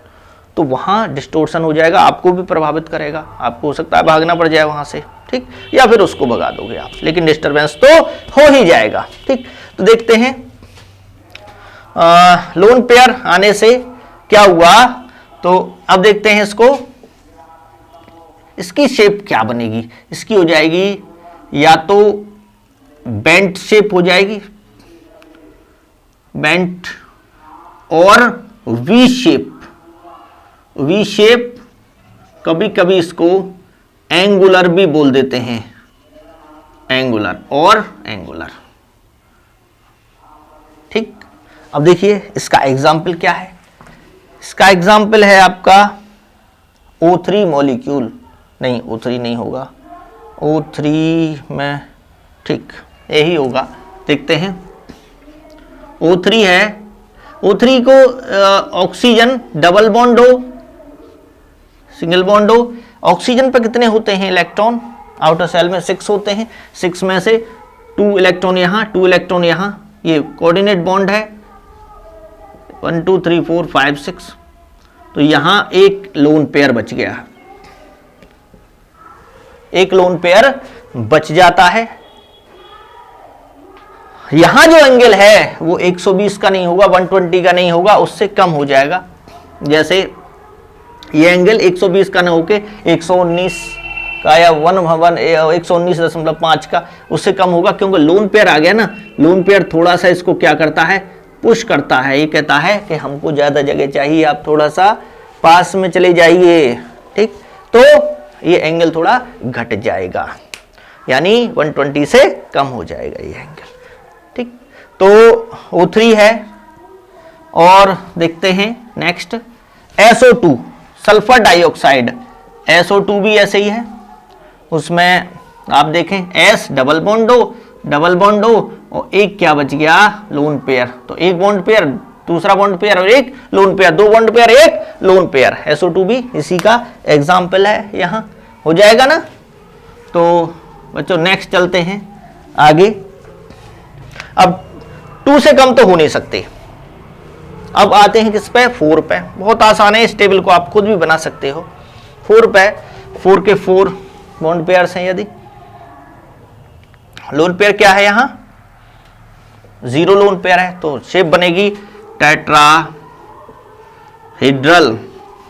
तो वहाँ डिस्टोर्शन हो जाएगा, आपको भी प्रभावित करेगा, आपको हो सकता है भागना पड़ जाए वहाँ से, ठीक, या फिर उसको भगा दोगे आप, लेकिन डिस्टर्बेंस तो हो ही जाएगा। ठीक, तो देखते हैं लोन पेयर आने से क्या हुआ। तो अब देखते हैं इसको, इसकी शेप क्या बनेगी, इसकी हो जाएगी या तो बेंट शेप हो जाएगी, बेंट, और वी शेप। वी शेप कभी कभी इसको एंगुलर भी बोल देते हैं, एंगुलर और एंगुलर। ठीक, अब देखिए इसका एग्जाम्पल क्या है, इसका एग्जाम्पल है आपका O3 मॉलिक्यूल, नहीं O3 नहीं होगा, O3 में ठीक यही होगा, देखते हैं O3 है, O3 को ऑक्सीजन डबल बॉन्ड हो, सिंगल बॉन्ड हो, ऑक्सीजन पर कितने होते हैं इलेक्ट्रॉन, आउटर सेल में 6 होते हैं, 6 में से 2 इलेक्ट्रॉन यहाँ, 2 इलेक्ट्रॉन यहाँ, ये कोऑर्डिनेट बॉन्ड है, 1 2 3 4 5 6, तो यहाँ एक लोन पेयर बच गया, एक लोन पेयर बच जाता है। यहां जो एंगल है वो 120 का नहीं होगा, 120 का नहीं होगा, उससे कम हो जाएगा। जैसे ये एंगल 120 का ना होके 119 का या 119.5 का, उससे कम होगा, क्योंकि लोन पेयर आ गया ना। लोन पेयर थोड़ा सा इसको क्या करता है, पुश करता है, ये कहता है कि हमको ज्यादा जगह चाहिए, आप थोड़ा सा पास में चले जाइए। ठीक, तो ये एंगल थोड़ा घट जाएगा, यानी 120 से कम हो जाएगा ये एंगल। ठीक, तो O3 है, और देखते हैं next SO2 sulphur dioxide. SO2 भी ऐसे ही है, उसमें आप देखें S डबल बॉन्ड हो और एक क्या बच गया, लोन पेयर, तो एक बॉन्ड पेयर, दूसरा बॉन्ड पेयर और एक लोन पेयर, 2 बॉन्ड पेयर एक लोन पेयर। SO2 भी इसी का एग्जाम्पल है, यहां हो जाएगा ना। तो बच्चों नेक्स्ट चलते हैं आगे। अब 2 से कम तो हो नहीं सकते, अब आते हैं किस पे, 4 पे। बहुत आसान है, इस टेबल को आप खुद भी बना सकते हो। 4 पे 4 के 4 बॉन्ड पेयर्स हैं, यदि लोन पेयर क्या है, यहां 0 लोन पेयर है, तो शेप बनेगी टेट्राहेड्रल,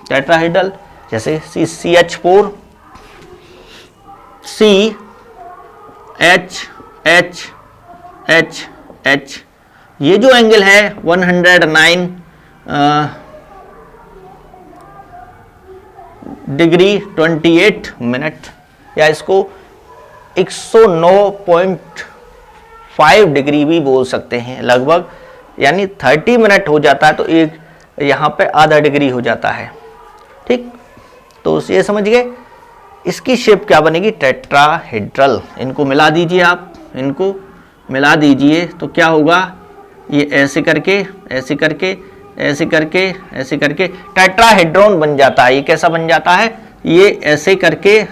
टेट्राहेड्रल, जैसे CH4 C H H H H, ये जो एंगल है 109 डिग्री 28 मिनट, या इसको 109.5 डिग्री भी बोल सकते हैं लगभग, यानी 30 मिनट हो जाता है तो एक यहाँ पे आधा डिग्री हो जाता है। ठीक, तो ये समझ गए। इसकी शेप क्या बनेगी, टेट्राहेड्रल। इनको मिला दीजिए, आप इनको मिला दीजिए तो क्या होगा, ये ऐसे करके ऐसे करके ऐसे करके ऐसे करके टेट्राहेड्रॉन बन जाता है। ये कैसा बन जाता है, ये ऐसे करके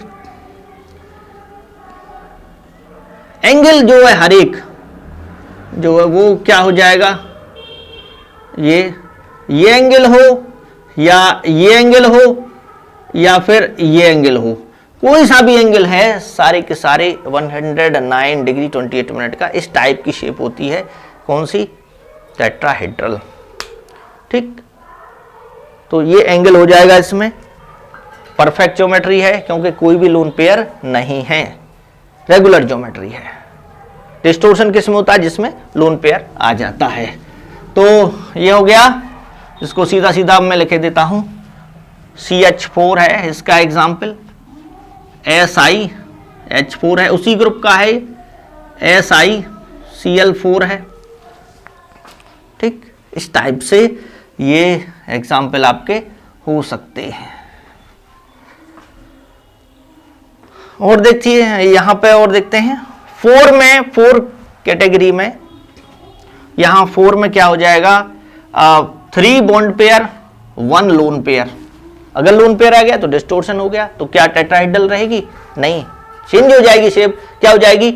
एंगल जो है हर एक जो है वो क्या हो जाएगा, ये एंगल हो या ये एंगल हो या फिर ये एंगल हो, कोई सा भी एंगल है, सारे के सारे 109 डिग्री 28 मिनट का इस टाइप की शेप होती है। कौन सी, टेट्राहेड्रल। ठीक, तो ये एंगल हो जाएगा इसमें। परफेक्ट ज्योमेट्री है क्योंकि कोई भी लोन पेयर नहीं है, रेगुलर ज्योमेट्री है। डिस्टोर्शन किसमें होता है, जिसमें लोन पेयर आ जाता है। तो ये हो गया, इसको सीधा सीधा मैं लिख देता हूं, CH4 है इसका एग्जाम्पल, SiH4 है, उसी ग्रुप का है, SiCl4 है। ठीक, इस टाइप से ये एग्जाम्पल आपके हो सकते हैं। और देखिए यहां पे, और देखते हैं 4 कैटेगरी में, यहां 4 में क्या हो जाएगा, 3 बॉन्ड पेयर 1 लोन पेयर। अगर लोन पेयर आ गया तो डिस्टोर्शन हो गया, तो क्या टेट्राहेड्रल रहेगी, नहीं, चेंज हो जाएगी शेप, क्या हो जाएगी,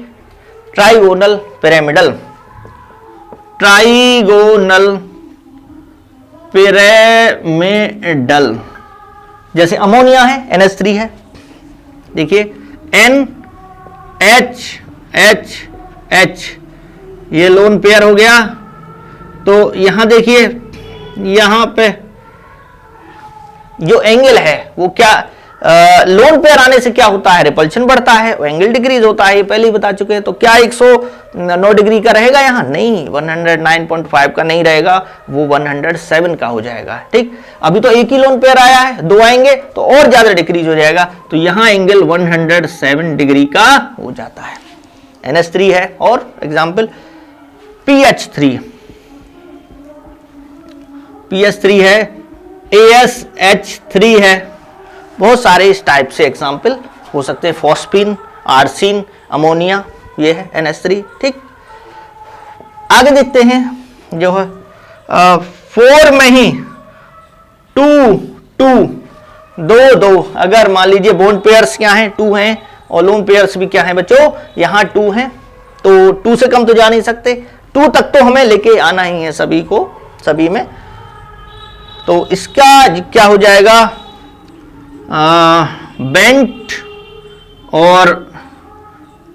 ट्राइगोनल पिरामिडल। ट्राइगोनल पिरामिडल, जैसे अमोनिया है, NH3 है, देखिए NHHH, ये लोन पेयर हो गया। तो यहां देखिए, यहां पे जो एंगल है वो क्या, लोन पेयर आने से क्या होता है, रिपल्शन बढ़ता है, एंगल डिक्रीज होता है, ये पहले ही बता चुके हैं। तो क्या 109 डिग्री का रहेगा यहाँ, नहीं, 109.5 का नहीं रहेगा, वो 107 का हो जाएगा। ठीक, अभी तो एक ही लोन पेयर आया है, 2 आएंगे तो और ज्यादा डिक्रीज हो जाएगा, तो यहाँ एंगल 107 डिग्री का हो जाता है। NH3 है, और एग्जाम्पल PH3 है, ASH3 है, बहुत सारे इस टाइप से एग्जाम्पल हो सकते हैं। फॉस्फीन, आर्सिन, अमोनिया, ये है NH3। ठीक, आगे देखते हैं जो है 4 में ही 2 अगर मान लीजिए बॉन्ड पेयर्स क्या हैं, 2 हैं, और लोन पेयर्स भी क्या हैं बच्चों, यहां 2 हैं, तो 2 से कम तो जा नहीं सकते, 2 तक तो हमें लेके आना ही है सभी को, सभी में। तो इसका क्या हो जाएगा, बेंट और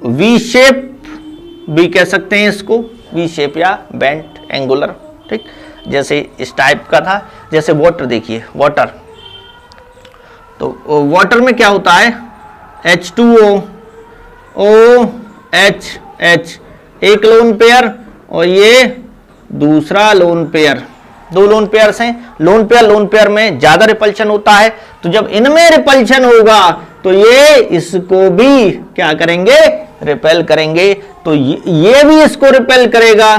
वी शेप भी कह सकते हैं इसको, वी शेप या बेंट एंगुलर। ठीक, जैसे इस टाइप का था, जैसे वाटर देखिए, वाटर, तो वाटर में क्या होता है, H2O OH, एक लोन पेयर और ये दूसरा लोन पेयर, 2 लोन पेयर्स हैं। लोन पेयर में ज्यादा रिपल्शन होता है, तो जब इनमें रिपल्शन होगा तो ये इसको भी क्या करेंगे, रिपेल करेंगे, तो ये भी इसको रिपेल करेगा,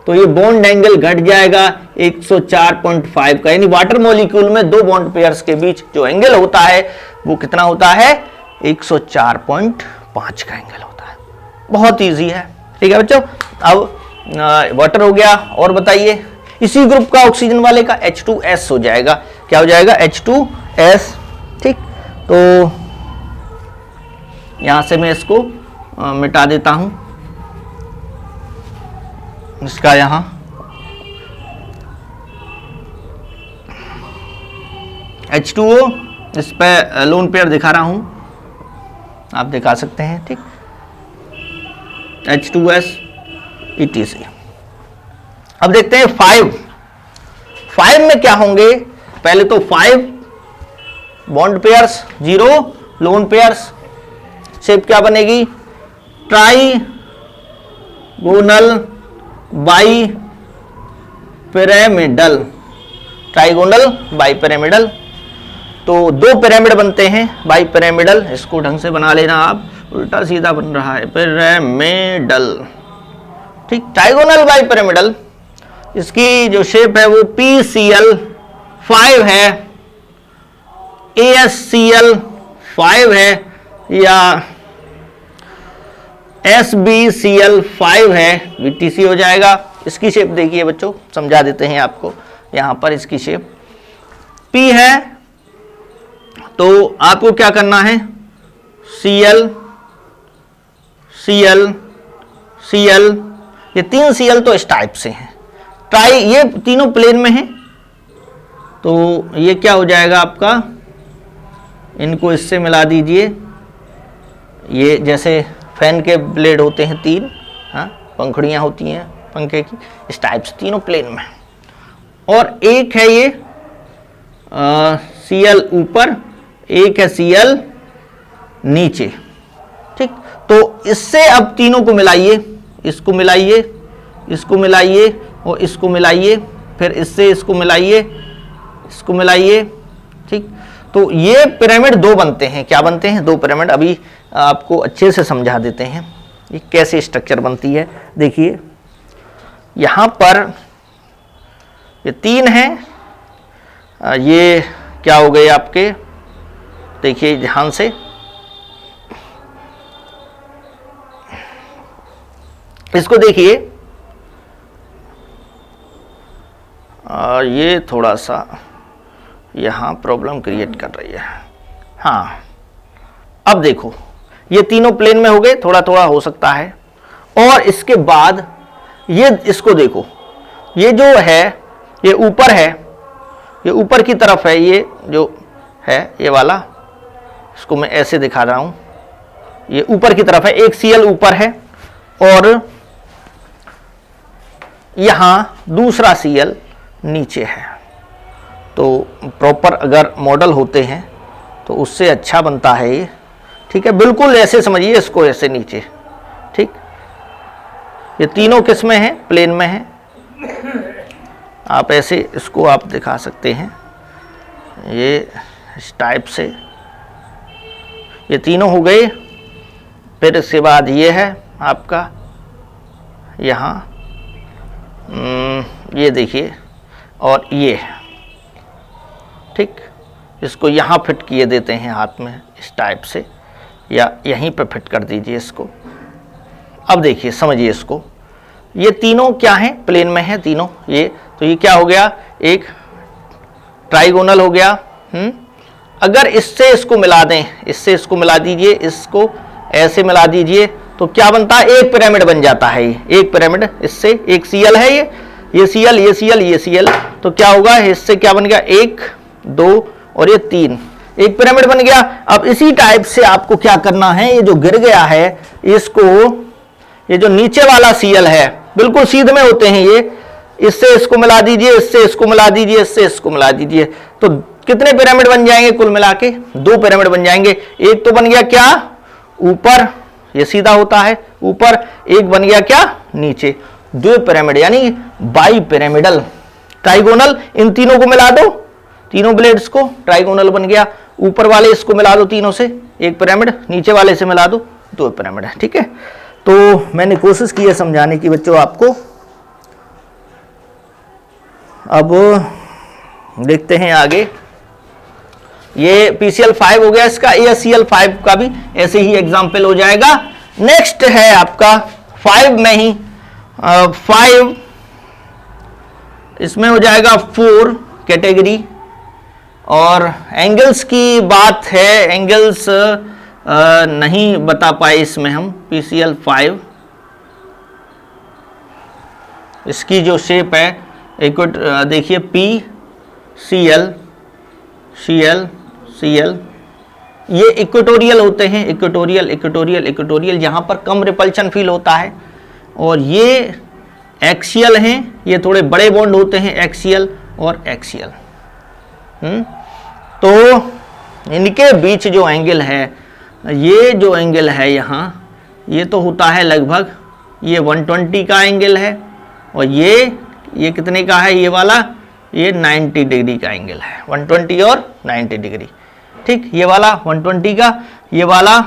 तो ये बॉन्ड एंगल घट जाएगा 104.5 का। यानी वाटर मॉलिक्यूल में 2 बॉन्ड पेयर्स के बीच जो एंगल होता है वो कितना होता है, 104.5 का एंगल होता है। बहुत इजी है। ठीक है बच्चों, अब वाटर हो गया, और बताइए इसी ग्रुप का ऑक्सीजन वाले का H2S हो जाएगा, क्या हो जाएगा, H2S। ठीक, तो यहां से मैं इसको मिटा देता हूं, इसका यहां H2O, इस पे लोन पेयर दिखा रहा हूं, आप दिखा सकते हैं। ठीक, H2S ETC। अब देखते हैं 5 में क्या होंगे। पहले तो 5 bond pairs, 0 lone pairs, shape क्या बनेगी, trigonal bi pyramidal, trigonal bi pyramidal. तो दो पिरामिड बनते हैं बाई पिरामिडल, इसको ढंग से बना लेना आप, उल्टा सीधा बन रहा है, पिरामिडल, ठीक, ट्राइगोनल बाई पिरामिडल। इसकी जो शेप है वो PCl5 है, AsCl5 है या SbCl5 है, BTC हो जाएगा। इसकी शेप देखिए बच्चों, समझा देते हैं आपको। यहां पर इसकी शेप P है, तो आपको क्या करना है, Cl Cl Cl, ये 3 Cl तो इस टाइप से हैं, ट्राई, ये तीनों प्लेन में हैं, तो ये क्या हो जाएगा आपका, इनको इससे मिला दीजिए। ये जैसे फैन के ब्लेड होते हैं 3, हाँ, पंखुड़ियाँ होती हैं पंखे की, इस टाइप से तीनों प्लेन में। और एक है ये Cl ऊपर, एक है Cl नीचे, ठीक। तो इससे अब तीनों को मिलाइए, इसको मिलाइए, इसको मिलाइए और इसको मिलाइए, फिर इससे इसको मिलाइए, इसको मिलाइए, ठीक। तो ये पिरामिड 2 बनते हैं। क्या बनते हैं? 2 पिरामिड। अभी आपको अच्छे से समझा देते हैं ये कैसे स्ट्रक्चर बनती है। देखिए यहां पर ये 3 हैं, ये क्या हो गए आपके, देखिए ध्यान से, इसको देखिए, ये थोड़ा सा यहां प्रॉब्लम क्रिएट कर रही है। हाँ, अब देखो ये तीनों प्लेन में हो गए, थोड़ा थोड़ा हो सकता है। और इसके बाद ये, इसको देखो, ये जो है ये ऊपर है, ये ऊपर की तरफ है, ये जो है ये वाला, इसको मैं ऐसे दिखा रहा हूं, ये ऊपर की तरफ है, एक Cl ऊपर है और यहां दूसरा Cl नीचे है। तो प्रॉपर अगर मॉडल होते हैं तो उससे अच्छा बनता है ये, ठीक है। बिल्कुल ऐसे समझिए इसको, ऐसे नीचे, ठीक। ये तीनों किस में है? प्लेन में है। आप ऐसे इसको आप दिखा सकते हैं, ये इस टाइप से ये तीनों हो गए। फिर इसके बाद ये है आपका यहाँ, ये देखिए, और ये, ठीक। इसको यहाँ फिट किए देते हैं हाथ में इस टाइप से, या यहीं पे फिट कर दीजिए इसको। अब देखिए, समझिए इसको, ये तीनों क्या हैं? प्लेन में है तीनों ये। तो ये क्या हो गया? एक ट्राइगोनल हो गया। अगर इससे इसको मिला दें, इससे इसको मिला दीजिए, इसको ऐसे मिला दीजिए, तो क्या बनता है? एक पिरामिड बन जाता है। ये एक पिरामिड, इससे एक Cl है, ये Cl, ये Cl, ये Cl, तो क्या होगा? इससे क्या बन गया? 1 2 और ये 3, एक पिरामिड बन गया। अब इसी टाइप से आपको क्या करना है, ये जो गिर गया है इसको, ये जो नीचे वाला Cl है, बिल्कुल सीध में होते हैं ये, इससे इसको मिला दीजिए, इससे इसको मिला दीजिए, इससे इसको मिला दीजिए, तो कितने पिरामिड बन जाएंगे? कुल मिला के 2 पिरामिड बन जाएंगे। एक तो बन गया क्या? ऊपर, ये सीधा होता है ऊपर, एक बन गया क्या? नीचे। 2 पिरामिड, यानी बाई पिरामिडल ट्राइगोनल। इन तीनों को मिला दो, तीनों ब्लेड्स को, ट्राइगोनल बन गया। ऊपर वाले इसको मिला दो तीनों से, एक पिरामिड, नीचे वाले से मिला दो, 2 पिरामिड है, ठीक है। तो मैंने कोशिश की है समझाने की बच्चों आपको। अब देखते हैं आगे। ये PCl5 हो गया इसका, AsCl5 का भी ऐसे ही एग्जाम्पल हो जाएगा। नेक्स्ट है आपका 5 में ही 5, इसमें हो जाएगा 4 कैटेगरी। और एंगल्स की बात है, एंगल्स नहीं बता पाए इसमें हम। PCl5, इसकी जो शेप है देखिए, PCl Cl Cl, ये इक्वेटोरियल होते हैं, इक्वेटोरियल इक्वेटोरियल इक्वेटोरियल, जहां पर कम रिपल्शन फील होता है। और ये एक्सियल हैं, ये थोड़े बड़े बॉन्ड होते हैं, एक्सियल और एक्सियल। तो इनके बीच जो एंगल है, ये जो एंगल है यहाँ, ये तो होता है लगभग ये 120 का एंगल है, और ये कितने का है, ये वाला ये 90 डिग्री का एंगल है, 120 और 90 डिग्री। ठीक, ये वाला 120 का, ये वाला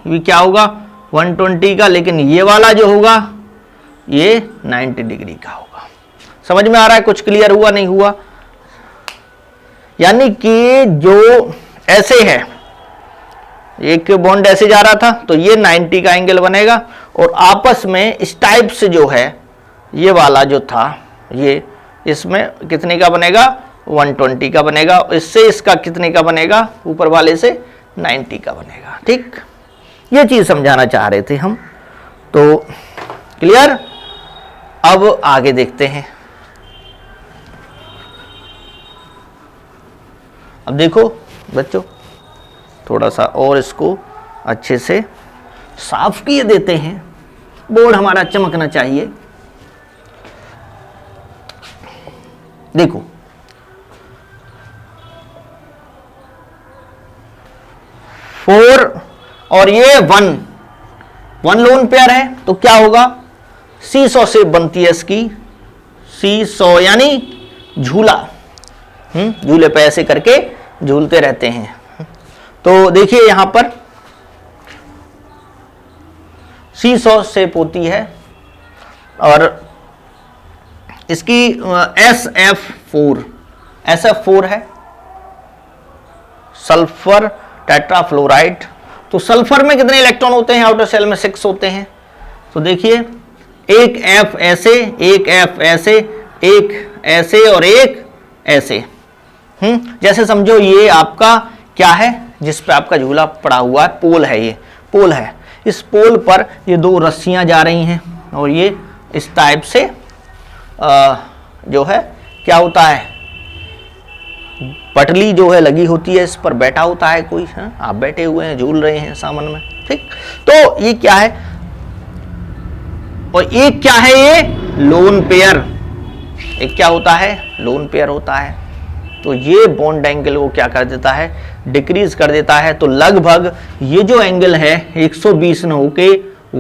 भी क्या होगा 120 का, लेकिन ये वाला जो होगा ये 90 डिग्री का होगा। समझ में आ रहा है? कुछ क्लियर हुआ नहीं हुआ? यानी कि जो ऐसे है, एक बॉन्ड ऐसे जा रहा था तो ये 90 का एंगल बनेगा, और आपस में इस टाइप से जो है ये वाला जो था ये इसमें कितने का बनेगा 120 का बनेगा, इससे इसका कितने का बनेगा ऊपर वाले से 90 का बनेगा। ठीक, ये चीज समझाना चाह रहे थे हम। तो क्लियर? अब आगे देखते हैं। अब देखो बच्चों, थोड़ा सा और इसको अच्छे से साफ किए देते हैं, बोर्ड हमारा चमकना चाहिए। देखो, फोर और ये वन लोन पेयर है, तो क्या होगा, सीसॉ शेप बनती है इसकी, सीसॉ यानी झूला। झूले पे ऐसे करके झूलते रहते हैं। तो देखिए यहां पर सीसॉ शेप होती है, और इसकी SF4 है, सल्फर टेट्राफ्लोराइड। तो सल्फर में कितने इलेक्ट्रॉन होते हैं आउटर शेल में? 6 होते हैं। तो देखिए एक F ऐसे, एक F ऐसे, एक ऐसे और एक ऐसे। जैसे समझो ये आपका क्या है, जिस पे आपका झूला पड़ा हुआ है, पोल है, ये पोल है। इस पोल पर ये दो रस्सियां जा रही हैं, और ये इस टाइप से जो है क्या होता है, पटली जो है लगी होती है, इस पर बैठा होता है कोई। आप बैठे हुए हैं, झूल रहे हैं सामन में। ठीक, तो ये क्या है, और एक क्या है, ये लोन पेयर। एक क्या होता है, लोन पेयर होता है। तो ये बॉन्ड एंगल को क्या कर देता है, डिक्रीज कर देता है। तो लगभग ये जो एंगल है 120 न होके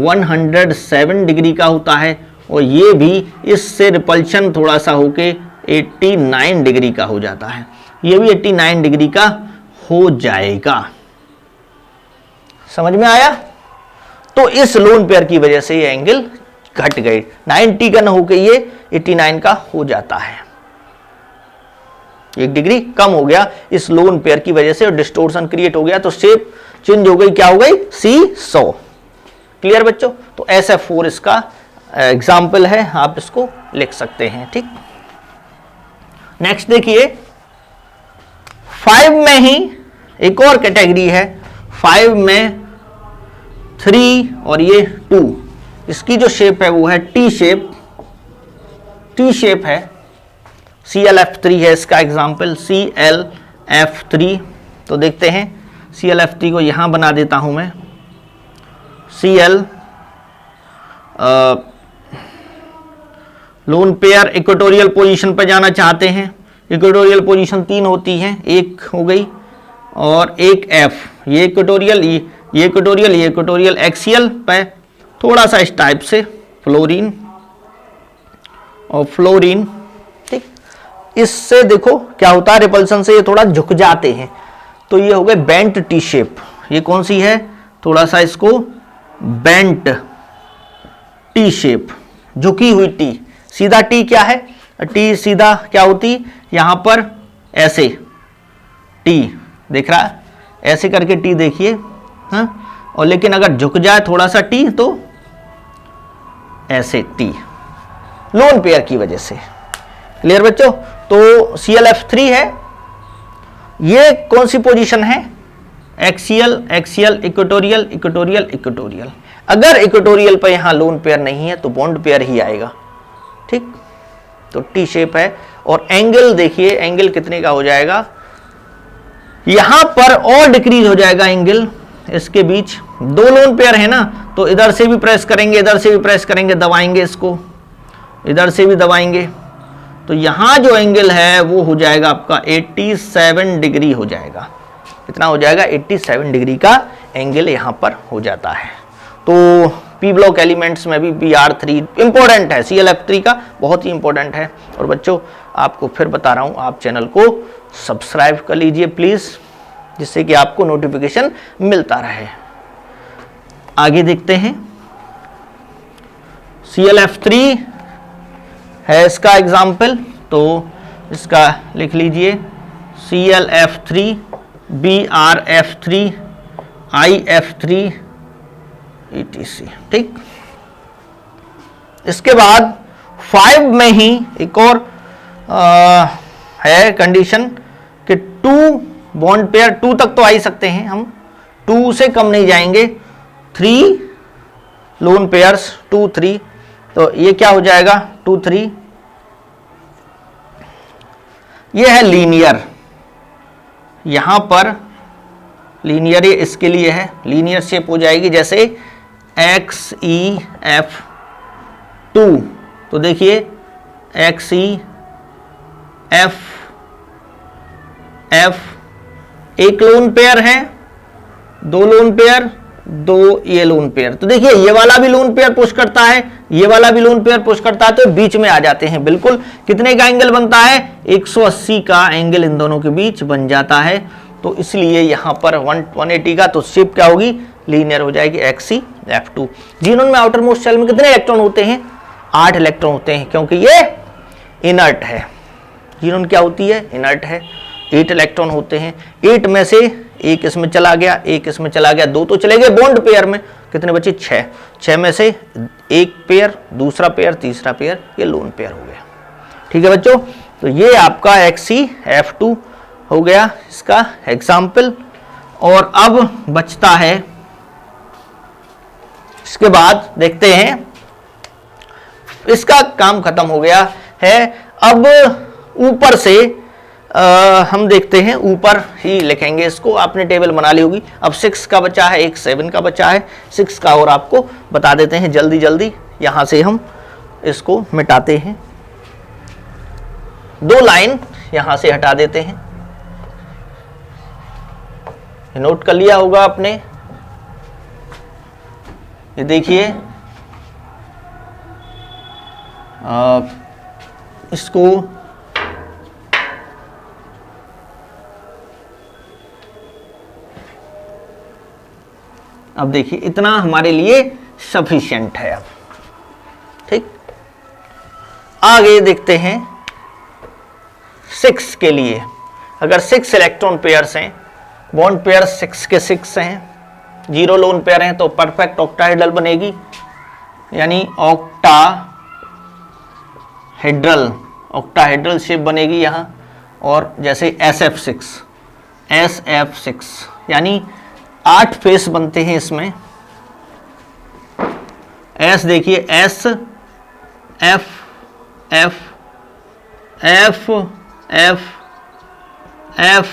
107 डिग्री का होता है, और ये भी इससे रिपल्शन थोड़ा सा होके 89 डिग्री का हो जाता है। ये भी 89 डिग्री का हो जाएगा। समझ में आया? तो इस लोन पेयर की वजह से ये एंगल घट गई, 90 का न होके ये 89 का हो जाता है। 1 डिग्री कम हो गया इस लोन पेयर की वजह से, और डिस्टोर्शन क्रिएट हो गया, तो शेप चेंज हो गई। क्या हो गई? सीसॉ। क्लियर बच्चों? तो SF4 इसका एग्जाम्पल है, आप इसको लिख सकते हैं। ठीक, नेक्स्ट देखिए 5 में ही एक और कैटेगरी है। 5 में 3 और ये 2, इसकी जो शेप है वो है टी शेप। टी शेप है, ClF3 है इसका एग्जाम्पल, ClF3। तो देखते हैं ClF3 को यहां बना देता हूं मैं। Cl lone pair equatorial position पर जाना चाहते हैं। इक्वेटोरियल पोजीशन 3 होती हैं, एक हो गई और एक F। ये इक्वेटोरियल, ये इक्वेटोरियल, ये इक्वेटोरियल, एक्सियल पे थोड़ा सा इस टाइप से फ्लोरीन और फ्लोरीन। ठीक, इससे देखो क्या होता है, रिपल्सन से ये थोड़ा झुक जाते हैं, तो ये हो गए बेंट टी शेप। ये कौन सी है, थोड़ा सा इसको बेंट टी शेप, झुकी हुई टी। सीधा टी क्या है, टी सीधा क्या होती, यहां पर ऐसे टी देख रहा है, ऐसे करके टी देखिए। हाँ, और लेकिन अगर झुक जाए थोड़ा सा टी तो ऐसे टी, लोन पेयर की वजह से। क्लियर बच्चों? तो ClF3 है, ये कौन सी पोजीशन है, axial, axial, equatorial, equatorial, equatorial. अगर इक्वेटोरियल पर यहां लोन पेयर नहीं है तो बॉन्ड पेयर ही आएगा। ठीक, तो टी शेप है, और एंगल देखिए, एंगल कितने का हो जाएगा, यहां पर और डिक्रीज हो जाएगा एंगल। इसके बीच 2 लोन पेयर है ना, तो इधर से भी प्रेस करेंगे, इधर से भी प्रेस करेंगे, दबाएंगे इसको, इधर से भी दबाएंगे, तो यहां जो एंगल है वो हो जाएगा आपका 87 डिग्री हो जाएगा। कितना हो जाएगा, 87 डिग्री का एंगल यहां पर हो जाता है। तो पी ब्लॉक एलिमेंट्स में भी Br3 इंपॉर्टेंट है, ClF3 का बहुत ही इंपॉर्टेंट है। और बच्चों आपको फिर बता रहा हूं, आप चैनल को सब्सक्राइब कर लीजिए प्लीज, जिससे कि आपको नोटिफिकेशन मिलता रहे। आगे देखते हैं, ClF3 है इसका एग्जाम्पल, तो इसका लिख लीजिए ClF3, Brf3, IF3 etc। ठीक, इसके बाद 5 में ही एक और है कंडीशन कि 2 बॉन्ड पेयर, 2 तक तो आ ही सकते हैं हम, 2 से कम नहीं जाएंगे, 3 लोन पेयर्स 2 3, तो ये क्या हो जाएगा 2 3, ये है लीनियर, यहां पर लीनियर इसके लिए है, लीनियर शेप हो जाएगी जैसे XeF2, तो देखिए XeF एक लोन पेयर है, 2 लोन पेयर, 2 ये लोन पेयर, तो देखिए ये वाला भी लोन पेयर पुश करता है, ये वाला भी लोन पेयर पुश करता है, तो बीच में आ जाते हैं बिल्कुल। कितने का एंगल बनता है, 180 का एंगल इन दोनों के बीच बन जाता है, तो इसलिए यहां पर 180 का, तो शेप क्या होगी, लीनियर हो जाएगी XeF2। जीनोन में आउटर मोस्ट शेल में कितने इलेक्ट्रॉन होते हैं, 8 इलेक्ट्रॉन होते हैं, क्योंकि ये इनर्ट है। जीनोन क्या होती है, इनर्ट है, 8 इलेक्ट्रॉन होते हैं, 8 में से एक इसमें चला गया, एक इसमें चला गया, 2 तो चले गए बॉन्ड पेयर में, कितने बचे 6, 6 में से एक पेयर, दूसरा पेयर, तीसरा पेयर, ये लोन पेयर हो गया। ठीक है बच्चों, तो ये आपका XeF2 हो गया इसका एग्जाम्पल। और अब बचता है, इसके बाद देखते हैं, इसका काम खत्म हो गया है। अब ऊपर से हम देखते हैं, ऊपर ही लिखेंगे इसको, आपने टेबल बना ली होगी। अब 6 का बचा है, एक 7 का बचा है, 6 का और आपको बता देते हैं जल्दी जल्दी, यहां से हम इसको मिटाते हैं, 2 लाइन यहां से हटा देते हैं, नोट कर लिया होगा आपने। ये देखिए इसको अब देखिए इतना हमारे लिए सफिशिएंट है। अब ठीक, आगे देखते हैं 6 के लिए। अगर 6 इलेक्ट्रॉन पेयर्स हैं, बॉन्ड पेयर 6 के 6 हैं, 0 लोन पेयर हैं, तो परफेक्ट ऑक्टाहेड्रल बनेगी, यानी ऑक्टाहेड्रल शेप बनेगी यहां। और जैसे SF6 यानी 8 फेस बनते हैं इसमें। S देखिए, S F F F F F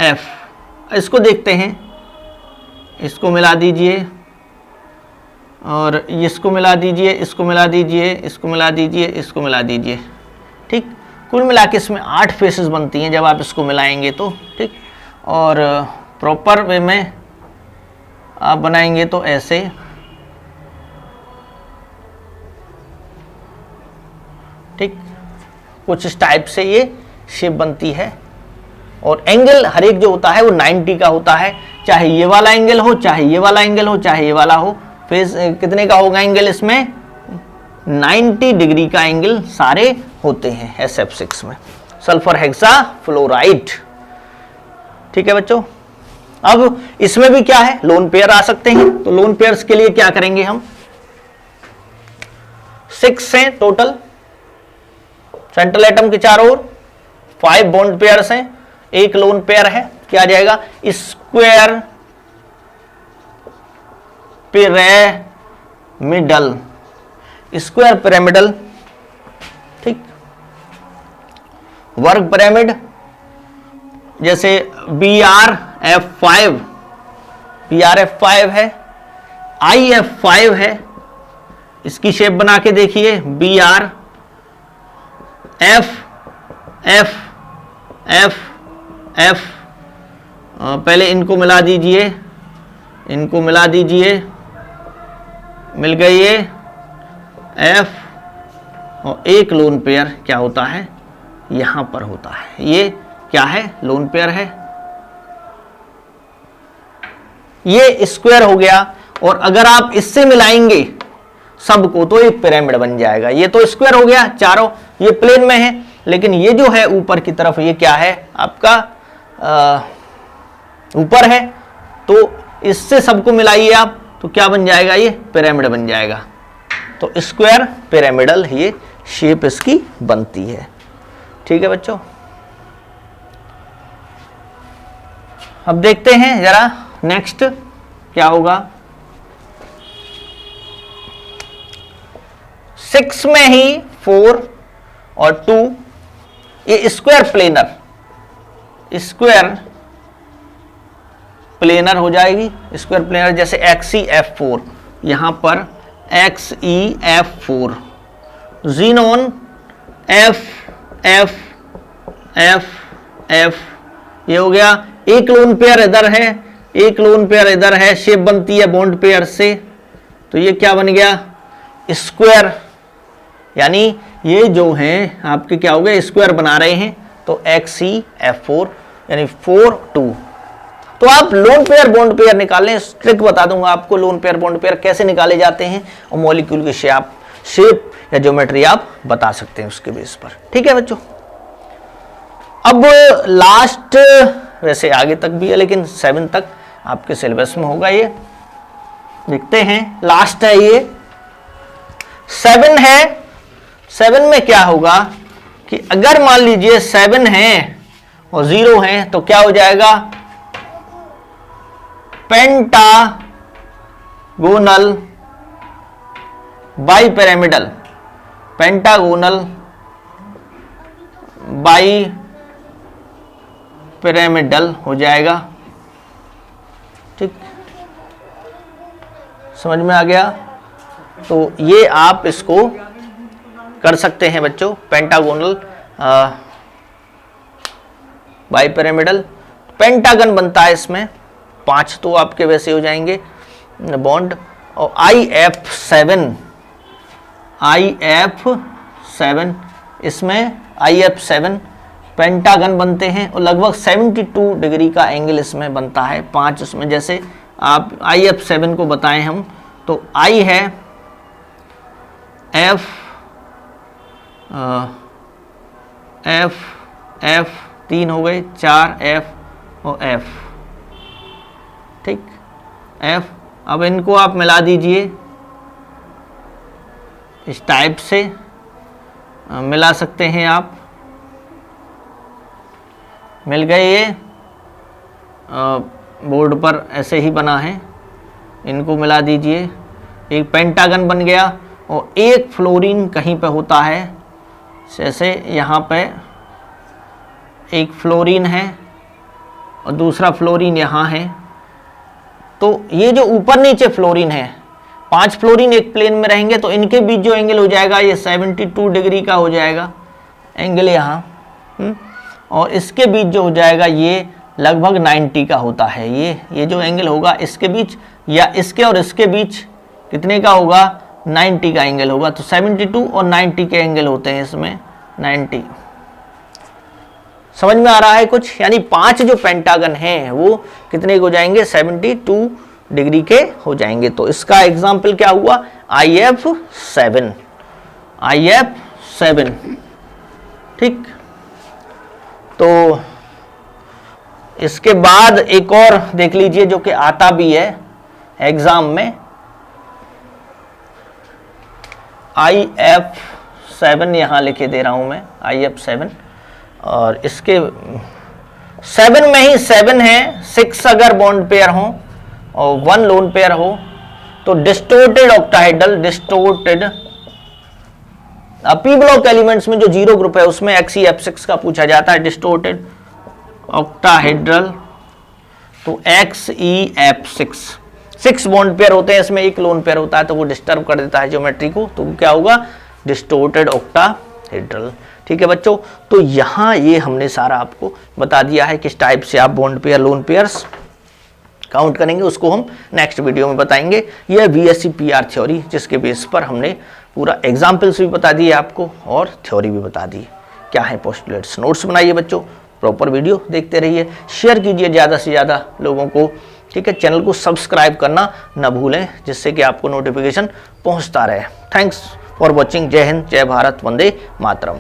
F, इसको देखते हैं, इसको मिला दीजिए और इसको मिला दीजिए, इसको मिला दीजिए, इसको मिला दीजिए, इसको मिला दीजिए। ठीक, कुल मिला के इसमें 8 फेसेस बनती हैं जब आप इसको मिलाएंगे तो। ठीक, और प्रॉपर वे में आप बनाएंगे तो ऐसे, ठीक, कुछ इस टाइप से ये शेप बनती है। और एंगल हर एक जो होता है वो 90 का होता है, चाहे ये वाला एंगल हो, चाहे ये वाला एंगल हो, चाहे ये वाला हो। फेस कितने का होगा एंगल इसमें, 90 डिग्री का एंगल सारे होते हैं SF6 में, सल्फर हेक्सा फ्लोराइड। ठीक है बच्चों, अब इसमें भी क्या है, लोन पेयर आ सकते हैं। तो लोन पेयर्स के लिए क्या करेंगे हम, 6 हैं टोटल सेंट्रल एटम के चारों ओर, 5 बॉन्ड पेयर्स हैं, एक लोन पेयर है, क्या आ जाएगा, स्क्वायर पिरामिडल, स्क्वायर पिरामिडल। ठीक, वर्ग पिरामिड, जैसे BrF5 है, IF5 है, इसकी शेप बना के देखिए, BrF F F F, पहले इनको मिला दीजिए, इनको मिला दीजिए, मिल गई ये F और एक लोन पेयर क्या होता है यहां पर होता है। ये क्या है लोन पेयर है, ये स्क्वायर हो गया। और अगर आप इससे मिलाएंगे सबको तो एक पिरामिड बन जाएगा। ये तो स्क्वायर हो गया चारों, ये प्लेन में है, लेकिन ये जो है ऊपर की तरफ ये क्या है आपका ऊपर है, तो इससे सबको मिलाइए आप तो क्या बन जाएगा, ये पिरामिड बन जाएगा। तो स्क्वायर पिरामिडल ये शेप इसकी बनती है। ठीक है बच्चों, अब देखते हैं जरा नेक्स्ट क्या होगा। 6 में ही 4 और 2 ये स्क्वायर प्लेनर हो जाएगी। स्क्वायर प्लेनर जैसे XeF4, यहां पर XeF4, xenon F F F F, ये हो गया। एक लोन पेयर इधर है, एक लोन पेयर इधर है, शेप बनती है बॉन्ड पेयर से, तो ये क्या बन गया स्क्वायर। यानी ये जो हैं आपके क्या हो गए स्क्वायर बना रहे हैं, तो XeF4 यानी 4 2। तो आप लोन पेयर बॉन्ड पेयर निकालें, ट्रिक बता दूंगा आपको लोन पेयर बॉन्ड पेयर कैसे निकाले जाते हैं, और मॉलिक्यूल की शेप या ज्योमेट्री आप बता सकते हैं उसके बेस पर। ठीक है बच्चों, अब लास्ट, वैसे आगे तक भी है लेकिन 7 तक आपके सिलेबस में होगा। ये देखते हैं, लास्ट है ये 7 है। 7 में क्या होगा कि अगर मान लीजिए 7 है और 0 है तो क्या हो जाएगा pentagonal bi pyramidal, pentagonal bi pyramidal हो जाएगा। ठीक, समझ में आ गया। तो ये आप इसको कर सकते हैं बच्चों, पेंटागोनल बाई पिरामिडल। पेंटागन बनता है इसमें 5 तो आपके वैसे हो जाएंगे बॉन्ड। और IF7 इसमें IF7 पेंटागन बनते हैं और लगभग 72 डिग्री का एंगल इसमें बनता है। 5 इसमें, जैसे आप IF7 को बताएं हम, तो I है F 3 हो गए, 4 F और F। ठीक, F। अब इनको आप मिला दीजिए इस टाइप से, मिला सकते हैं आप। मिल गए, ये बोर्ड पर ऐसे ही बना है, इनको मिला दीजिए, एक पेंटागन बन गया। और एक फ्लोरीन कहीं पे होता है, जैसे यहाँ पे एक फ्लोरीन है और दूसरा फ्लोरीन यहाँ है। तो ये जो ऊपर नीचे फ्लोरीन है, 5 फ्लोरीन एक प्लेन में रहेंगे, तो इनके बीच जो एंगल हो जाएगा ये 72 डिग्री का हो जाएगा एंगल यहाँ। और इसके बीच जो हो जाएगा ये लगभग 90 का होता है। ये जो एंगल होगा इसके बीच या इसके और इसके बीच कितने का होगा, 90 का एंगल होगा। तो 72 और 90 के एंगल होते हैं इसमें, 90। समझ में आ रहा है कुछ? यानी 5 जो पेंटागन हैं वो कितने हो जाएंगे, 72 डिग्री के हो जाएंगे। तो इसका एग्जाम्पल क्या हुआ, IF7। ठीक, तो इसके बाद एक और देख लीजिए जो कि आता भी है एग्जाम में, IF7 यहां लिखे दे रहा हूं मैं, IF7। और इसके 7 में ही 7 है, 6 अगर बॉन्ड पेयर हो और 1 लोन पेयर हो तो distorted octahedral, distorted. P block elements में जो 0 ग्रुप है उसमें XeF6 का पूछा जाता है, डिस्टोर्टेड ऑक्टाहेड्रल। तो XeF6 6 बॉन्ड पेयर होते हैं, इसमें एक लोन पेयर होता है, तो वो डिस्टर्ब कर देता है ज्योमेट्री को, तो क्या होगा, डिस्टोर्टेड ऑक्टाहेड्रल। ठीक है बच्चों, तो यहां ये हमने सारा आपको बता दिया है किस टाइप से आप bond pair lone pairs count करेंगे उसको हम नेक्स्ट वीडियो में बताएंगे। यह बीएससी पीआर थ्योरी जिसके बेस पर हमने पूरा एग्जाम्पल्स भी बता दिए आपको और थ्योरी भी बता दी। क्या है पोस्टुलेट्स, नोट्स बनाइए बच्चों, प्रॉपर वीडियो देखते रहिए, शेयर कीजिए ज़्यादा से ज़्यादा लोगों को, ठीक है। चैनल को सब्सक्राइब करना ना भूलें जिससे कि आपको नोटिफिकेशन पहुंचता रहे। Thanks for watching. जय हिंद, जय भारत, वंदे मातरम।